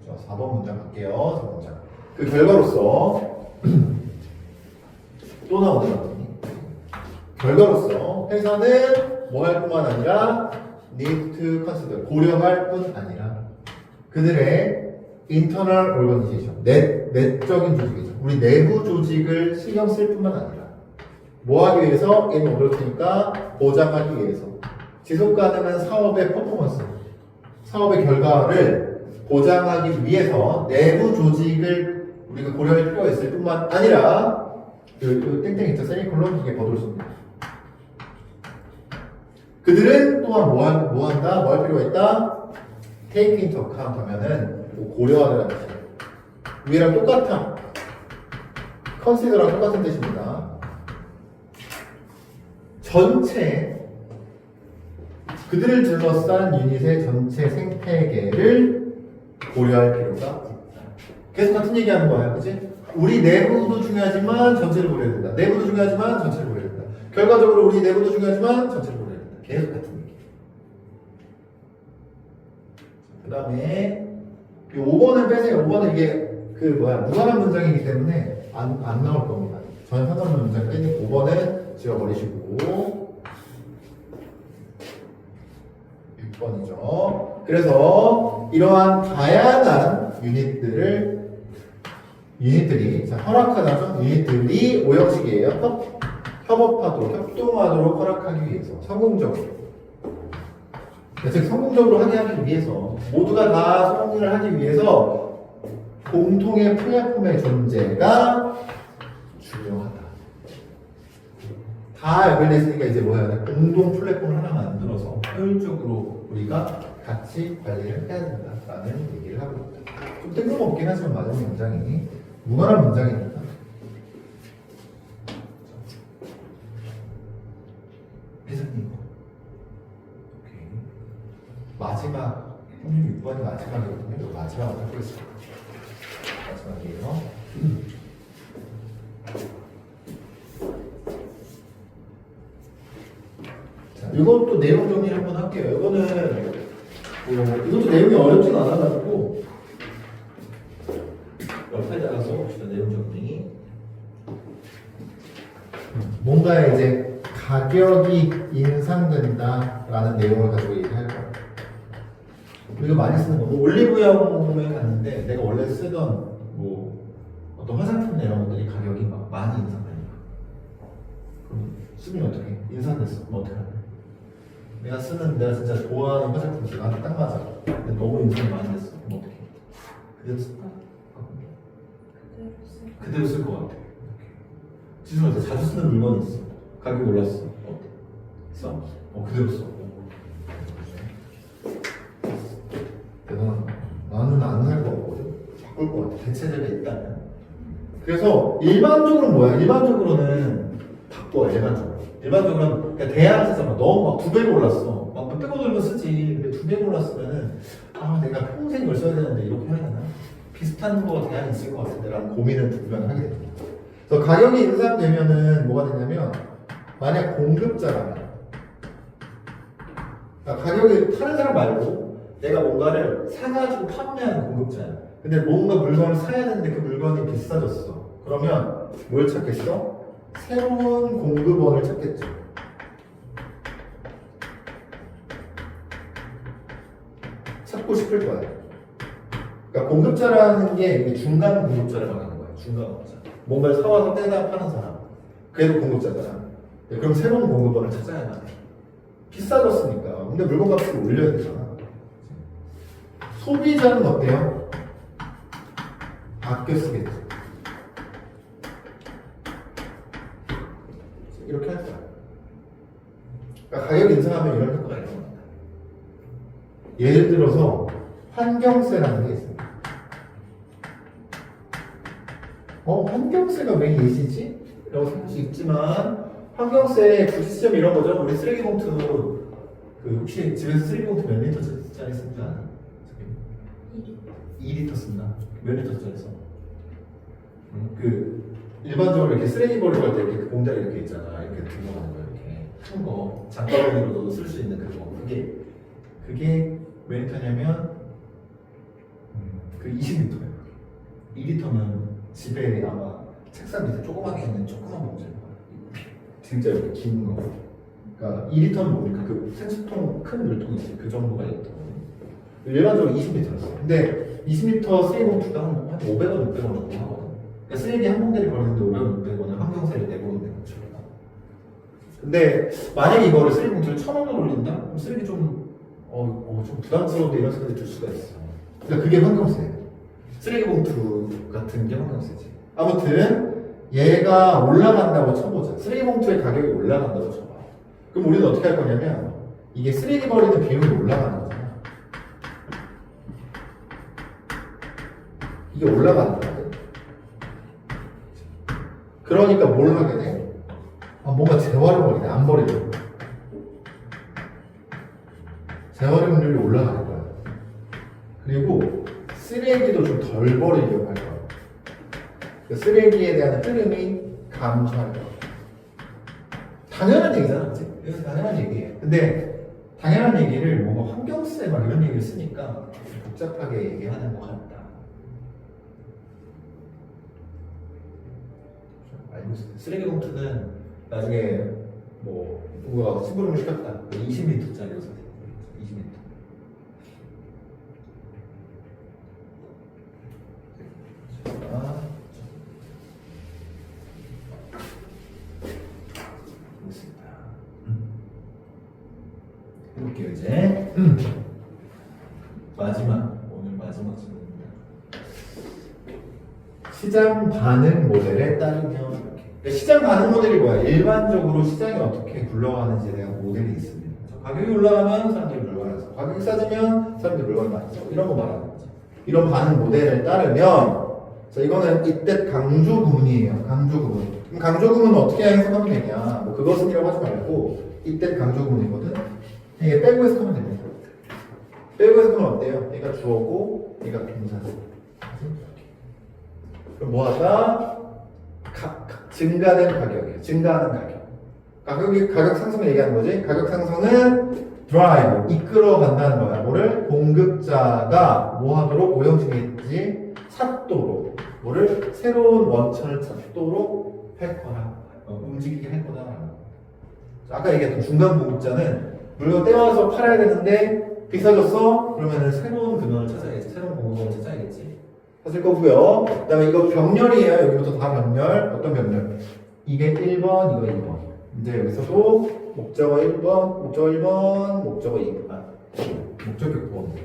있다. 자, 4번 문장 갈게요. 4번 문장. 그 결과로서 또 나오는 결과로서 회사는 뭐 할 뿐만 아니라 need to consider 고려할 뿐 아니라 그들의 internal organization 내적인 조직이죠. 우리 내부 조직을 신경 쓸 뿐만 아니라 뭐 하기 위해서 in order to니까 보장하기 위해서 지속 가능한 사업의 퍼포먼스 사업의 결과를 보장하기 위해서 내부 조직을 우리가 고려할 필요가 있을 뿐만 아니라 그 땡땡 있죠. 세미콜론 이게 버돌수입니다. 그들은 또한 뭐 한다? 뭐 할 필요가 있다? take into account 하면은 고려하라는 뜻이에요. 위랑 똑같아. consider랑 똑같은 뜻입니다. 전체 그들을 둘러싼 유닛의 전체 생태계를 고려할 필요가 있다. 계속 같은 얘기하는 거예요, 그치? 우리 내부도 중요하지만 전체를 고려해야 된다. 내부도 중요하지만 전체를 고려해야 된다. 결과적으로 우리 내부도 중요하지만 전체를 고려해야 된다. 계속 같은 얘기. 그 다음에 5번을 빼세요. 5번은 이게 무관한 문장이기 때문에 안 나올 겁니다. 전혀 상관없는 문장 빼니 5번은 지워버리시고 6번이죠. 그래서 이러한 다양한 유닛들이 자, 허락하다죠. 유닛들이 오형식이에요. 협업하도록, 협동하도록 허락하기 위해서 성공적으로 즉 성공적으로 하기 위해서 모두가 다 성공을 하기 위해서 공통의 플랫폼의 존재가 중요하다. 다 연결되어 있으니까 이제 뭐 해야 돼? 공동 플랫폼을 하나 만들어서 효율적으로 우리가 같이 관리를 해야 된다라는 얘기를 하고 있다. 좀 뜬금없긴 하지만 마지막 문장이 무관한 문장이니까. 회장님, 마지막 36번이 마지막이거든요. 마지막으로 해보겠습니다. 마지막이에요. 자, 이것도 내용 정리 한번 할게요. 이것도 내용이 어렵진 않아가지고 옆에다가 써봅시다. 내용 정리. 뭔가 이제 가격이 인상된다라는 내용을 가지고 얘기할 거예요. 우리가 많이 쓰는 거, 올리브영에 갔는데 내가 원래 쓰던 어떤 화장품이나 이런 것들이 가격이 막 많이 인상되니까 그럼 쓰면 어떡해? 인상됐어. 그럼 어떡하냐? 내가 진짜 좋아하는 화장품이 나한테 딱 맞아. 근데 너무 인상이 많이 됐어. 그럼 어떡해? 그대로 쓸까? 그대로 쓸 것 같아. 지수한테 자주 쓰는 물건이 있어. 가격이 올랐어. 써? 그대로 써. 대단하다. 나는 안 살 거 없거든. 바꿀 것 같아. 대체제가 있다면. 그래서 일반적으로는 뭐야? 일반적으로는 바꿔. 일반적으로는 그러니까 대안에서 너무 막 2배로 올랐어. 막 몇백 원 올면 쓰지. 근데 2배로 올랐으면은 내가 평생 이걸 써야 되는데 이렇게 해야 되나? 비슷한 거 대안이 있을 것 같은데 라는 고민을 분명히 하게 됩니다. 그래서 가격이 인상되면은 뭐가 되냐면 만약 공급자라면 그러니까 가격이 타는 사람 말고 내가 뭔가를 사가지고 판매하는 공급자야. 근데 뭔가 물건을 사야 되는데 그 물건이 비싸졌어. 그러면 뭘 찾겠어? 새로운 공급원을 찾겠죠. 찾고 싶을 거야. 그러니까 공급자라는 게 이게 중간 공급자를 말하는 거야. 중간 공급자. 뭔가를 사와서 떼다 파는 사람. 그래도 공급자잖아. 네, 그럼 새로운 공급원을 찾아야 돼. 비싸졌으니까. 근데 물건 값을 올려야 되잖아. 소비자는 어때요? 아껴 쓰겠죠. 이렇게 할 거야. 그러니까 가격 인상하면 이런 효과가 일어납니다. 예를 들어서 환경세라는 게 있습니다. 환경세가 왜 예시지? 라고 생각할 수 있지만 환경세 구시점 이런 거죠. 우리 쓰레기 봉투 혹시 집에서 쓰레기 봉투 몇 리터짜리 쓰는 줄 아나? 2리터 쓴다. 몇 리터짜리 써? 일반적으로 이렇게 쓰레기 버리러 갈 때 이렇게 그 공장이 이렇게 있잖아. 이렇게 들고 가는 거 이렇게 큰 거 장바구니로도 쓸 수 있는 그거. 그게 몇 리터냐면 20리터예요. 2리터면 집에 아마 책상 밑에 조그맣게 있는 조그만 봉지일 거야. 진짜 이렇게 긴 거. 그러니까 2리터는 뭡니까? 그 생수통 큰 물통 있지. 그 정도가 2리터. 일반적으로 20리터였어. 근데 20리터 쓰레기 봉투가 한 500원, 600원 정도 하거든. 그러니까 쓰레기 한 봉대를 버리는데 500원, 600원은 환경세를 내고 있는 거죠. 근데 만약에 이거를 쓰레기 봉투를 1,000원으로 올린다? 그럼 쓰레기 좀 부담스러운데 이런 생각이 들 수가 있어. 그러니까 그게 환경세예요. 쓰레기 봉투 같은 게 환경세지. 아무튼 얘가 올라간다고 쳐보자. 쓰레기 봉투의 가격이 올라간다고 쳐봐. 그럼 우리는 어떻게 할 거냐면 이게 쓰레기 버리는 비용이 올라가는 거잖아. 이게 올라가는 거거든. 그러니까 뭘 하게 돼? 뭔가 재활용버리네. 안 버리려고. 재활용률이 올라갈 거야. 그리고 쓰레기도 좀 덜 버리려고 할 거야. 그 쓰레기에 대한 흐름이 감소할 거야. 당연한 얘기잖아, 그치? 그래서 당연한 얘기예요. 근데 당연한 얘기를 뭔가 환경세 막 이런 얘기를 쓰니까 복잡하게 얘기하는 것 같다. 알고 있어요. 쓰레기 봉투는 나중에 누가 심부름을 시켰다. 20리터짜리로 사세요. 20리터. 해볼게요 이제. 오늘 마지막 질문입니다. 시장 반응 모델에 따르면 이렇게. 그러니까 시장 반응 모델이 뭐야? 일반적으로 시장이 어떻게 굴러가는지에 대한 모델이 있습니다. 가격이 올라가면 사람들이 물건을 사. 가격이 싸지면 사람들이 물건을 많이 사. 이런 거 말하는 거죠. 이런 반응 모델에 따르면 자, 이거는 이때 강조 구문이에요. 강조 구문. 그럼 강조 구문은 어떻게 해석하면 되냐? 그것은이라고 하지 말고 이때 강조 구문이거든. 이게 빼고 해석하면 됩니다. 빼고 해석하면 어때요? 얘가 주어고 얘가 동사고. 그럼 뭐하다? 증가된 가격이에요. 증가하는 가격. 가격 상승을 얘기하는 거지. 가격 상승은 drive, 이끌어간다는 거야. 뭐를? 공급자가 뭐 하도록? 오형식이지 찾도록. 뭐를? 새로운 원천을 찾도록 할 거라. 움직이게 할 거다. 아까 얘기했던 중간 공급자는 물건 떼와서 팔아야 되는데 비싸졌어? 그러면은 새로운 근원을 찾아야겠지. 새로운 공급원을 찾아야겠지. 찾을 거고요. 그 다음에 이거 병렬이에요. 여기부터 다 병렬. 어떤 병렬? 이게 1번, 이거 2번. 이제 여기서도 목적어 1번, 목적어 1번, 목적어 2번. 목적격보.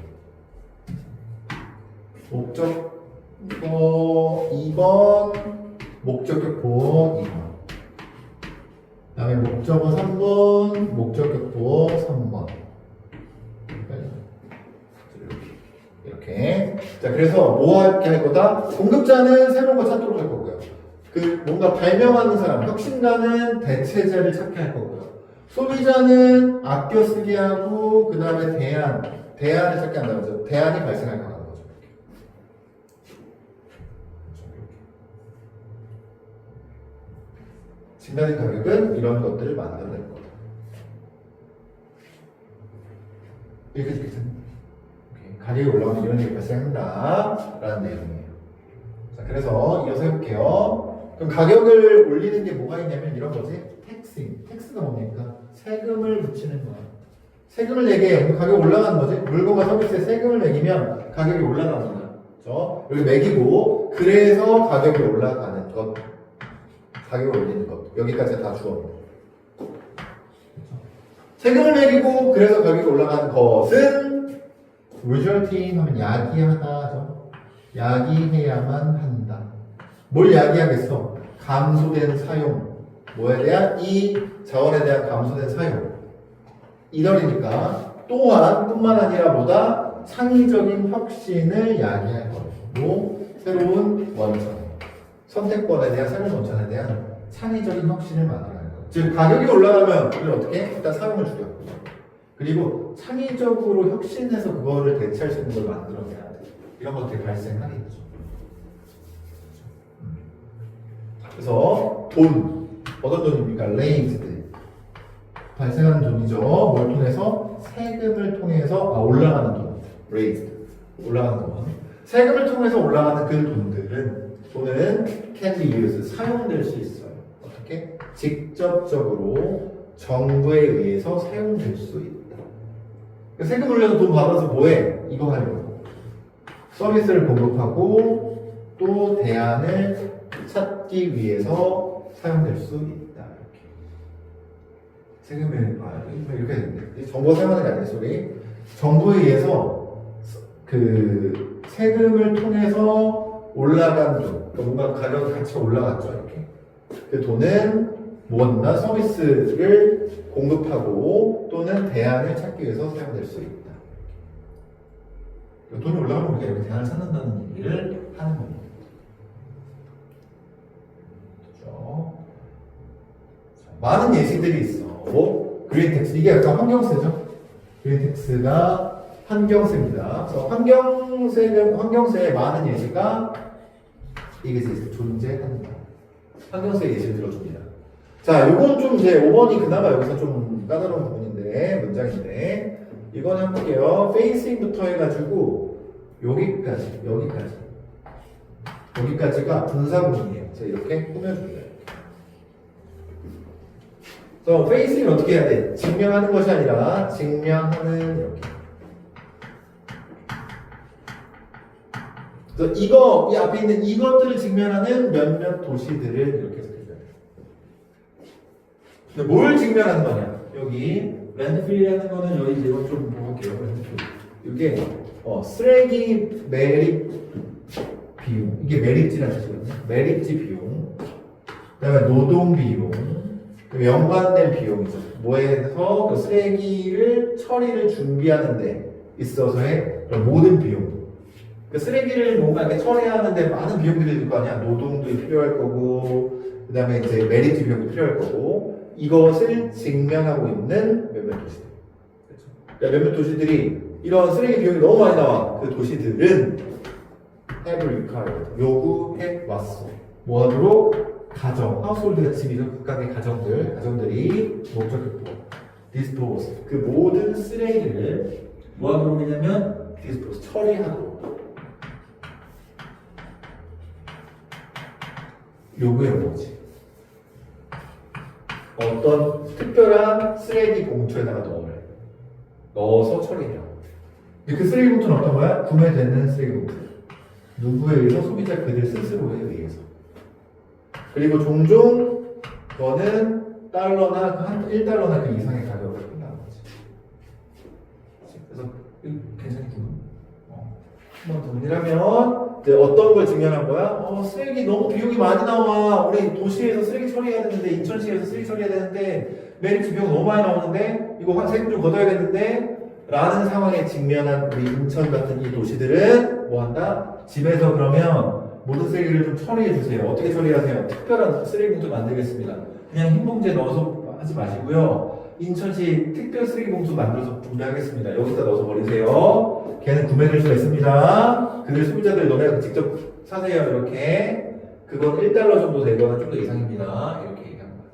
목적어 2번, 목적격보 2번. 그 다음에 목적어 3번, 목적격보 3번. 이렇게. 자, 그래서 뭐 할게 할 거다? 공급자는 새로운 거 찾도록 할 거고요. 뭔가 발명하는 사람, 혁신가는 대체제를 찾게 할 거고요. 소비자는 아껴 쓰게 하고, 그 다음에 대안을 찾게 한다는 거죠. 대안이 발생할 거라는 거죠. 증가된 가격은 이런 것들을 만들어낼 거다. 여기까지 괜찮나요? 오케이. 가격이 올라가면 이런 일이 발생한다 라는 내용이에요. 자, 그래서 이어서 해볼게요. 그럼 가격을 올리는 게 뭐가 있냐면 이런 거지. 텍스가 뭡니까? 세금을 붙이는 거야. 세금을 내게 해요. 가격 올라가는 거지. 물건과 서비스에 세금을 매기면 가격이 올라갑니다. 그렇죠? 여기 매기고 그래서 가격이 올라가는 것, 가격을 올리는 것. 여기까지 다 주어. 세금을 매기고 그래서 가격이 올라가는 것은 resulting 하면 야기하다죠. 야기해야만 한다. 뭘 야기하겠어? 감소된 사용. 뭐에 대한? 이 자원에 대한 감소된 사용. 이러니까 또한 뿐만 아니라 보다 창의적인 혁신을 야기할 것이고 새로운 원천, 선택권에 대한 새로운 원천에 대한 창의적인 혁신을 만들어내는 것. 즉 가격이 올라가면 우리는 어떻게? 일단 사용을 줄여. 그리고 창의적으로 혁신해서 그거를 대체할 수 있는 걸 만들어내야 돼. 이런 것들이 발생하겠죠. 그래서 돈, 어떤 돈입니까? raised. 발생하는 돈이죠. 뭘 통해서? 세금을 통해서 올라가는 돈. raised. 올라가는 돈. 세금을 통해서 올라가는 그 돈은 can be used. 사용될 수 있어요. 어떻게? 직접적으로 정부에 의해서 사용될 수 있다. 세금 올려서 돈 받아서 뭐해? 이거 하려고. 서비스를 공급하고 또 대안을 찾기 위해서 사용될 수 있다. 세금을 이렇게 되는데 정부가 사용하는 게 아니라 소리. 정부에 의해서 그 세금을 통해서 올라간 돈, 그러니까 뭔가 가격 가치가 올라갔죠. 이렇게 그 돈은 무엇이나 서비스를 공급하고 또는 대안을 찾기 위해서 사용될 수 있다. 돈이 올라가면 우리가 이렇게 대안을 찾는다는 얘기를 하는 겁니다. 그렇죠? 많은 예시들이 있어. 그린텍스, 이게 약간 환경세죠? 그린텍스가 환경세입니다. 그래서 환경세의 많은 예시가 이게 존재한다. 환경세 예시를 들어줍니다. 자, 요건 좀 이제 5번이 그나마 여기서 좀 까다로운 부분인데, 문장인데, 이건 해볼게요. 페이싱부터 해가지고, 여기까지가 분사구문이에요. 그래서 이렇게 꾸며줍니다. 그래서 페이싱을 어떻게 해야 돼? 증명하는 것이 아니라, 증명하는, 이렇게. 그래서 이 앞에 있는 이것들을 증명하는 몇몇 도시들을 이렇게 해서 근데 뭘 증명하는 거냐? 여기 랜드필이라는 거는 여기 이제 이거 좀 볼게요. 이게 쓰레기 매립 비용, 이게 매립지라는 뜻이거든요. 매립지 비용, 그다음에 노동 비용, 연관된 비용이죠. 뭐에서 그 쓰레기를 처리를 준비하는 데 있어서의 모든 비용. 그 쓰레기를 뭔가 이렇게 처리하는데 많은 비용들이 들 거 아니야. 노동도 필요할 거고, 그다음에 이제 매립지 비용도 필요할 거고. 이것을 증명하고 있는 몇몇 도시들. 그렇죠? 그러니까 몇몇 도시들이 이런 쓰레기 비용이 너무 많이 나와. 그 도시들은 have required, 요구해 왔어. 뭐 하도록? 가정, 하우스홀드가 집이죠. 각각의 가정들이 목적격보, dispose, 그 모든 쓰레기를 뭐 하도록 했냐면 dispose, 처리하도록 요구해 온 거지. 어떤 특별한 쓰레기 봉투에다가 넣어서 처리해요. 그 쓰레기 봉투는 어떤 거야? 구매되는 쓰레기 봉투. 누구에 의해서? 소비자 그들 스스로에 의해서. 그리고 종종 그거는 달러나 한 1달러나 그 이상의 가격을 한다는 거지. 그래서 괜찮겠구나. 한번 정리하면 이제 어떤 걸 증명한 거야? 쓰레기 너무 비용이 많이 나와. 우리 도시에서 쓰레기 처리해야 되는데, 인천시에서 쓰레기 처리해야 되는데, 매립지 비용 너무 많이 나오는데, 이거 세금 좀 걷어야겠는데, 라는 상황에 직면한 우리 인천 같은 이 도시들은 뭐 한다? 집에서 그러면 모든 쓰레기를 좀 처리해 주세요. 어떻게 처리하세요? 특별한 쓰레기 봉투 만들겠습니다. 그냥 흰 봉지에 넣어서 하지 마시고요. 인천시 특별 쓰레기 봉투 만들어서 구매하겠습니다. 여기다 넣어서 버리세요. 걔는 구매될 수가 있습니다. 그 소비자들 너네 직접 사세요. 이렇게. 그건 1달러 정도 되거나 좀 더 이상입니다. 이렇게 얘기하는 거예요.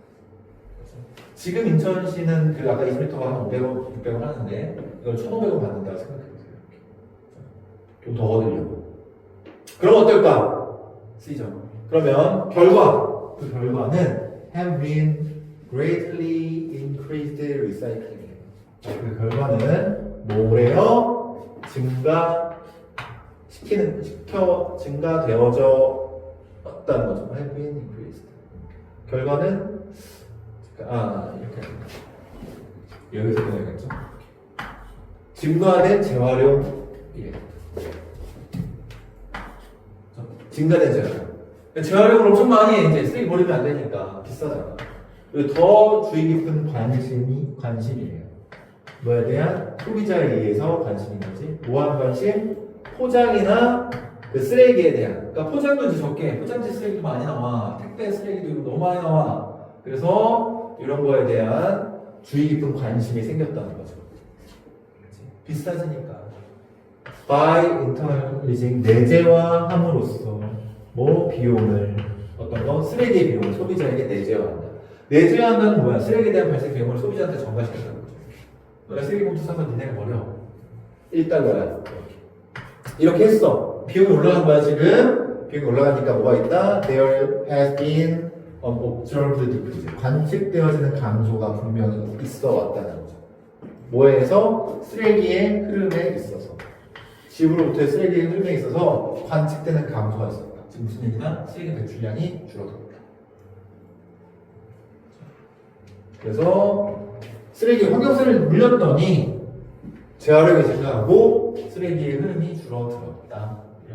지금 인천시는 그 아까 20m가 한 500원, 600원 하는데 이걸 1,500원 받는다고 생각해보세요. 좀 더 얻으려고. 그럼 어떨까? C죠. 그러면 결과. 그 결과는 have been greatly increased recycling. 그 결과는 뭐래요? 증가되어졌다는 거죠. have been increased. 결과는 이렇게 여기서 끊어야겠죠. 증가된 재활용이에요. 증가된 재활용. 재활용을 엄청 많이 해. 이제 쓰레기 버리면 안 되니까 비싸잖아. 그리고 더 주의 깊은 관심이에요. 뭐에 대한 소비자에 의해서 관심인 거지. 뭐한 관심? 포장이나 그 쓰레기에 대한. 그러니까 포장도 이제 적게, 포장지 쓰레기도 많이 나와. 택배 쓰레기도 너무 많이 나와. 그래서 이런 거에 대한 주의 깊은 관심이 생겼다는 거죠. 비싸지니까. By internalizing 내재화함으로써 뭐 비용을 어떤 거 쓰레기의 비용을 소비자에게 내재화한다. 내재화한다는 뭐야? 쓰레기에 대한 발생 비용을 소비자한테 전가시킨다는 거죠. 너가 쓰레기 봉투 사서 니네가 버려. 1달러야. 이렇게 했어. 비용이 올라간 거야 지금. 비용이 올라가니까 뭐가 있다? There has been observed decrease. 관측되어지는 감소가 분명히 있어 왔다는 거죠. 뭐에서? 쓰레기의 흐름에 있어서. 집으로부터의 쓰레기의 흐름에 있어서 관측되는 감소가 있었다. 지금 무슨 얘기냐? 쓰레기 배출량이 줄어들었다. 그래서 쓰레기 환경세를 물렸더니 재활용이 증가하고 쓰레기의 흐름이 줄어들었다.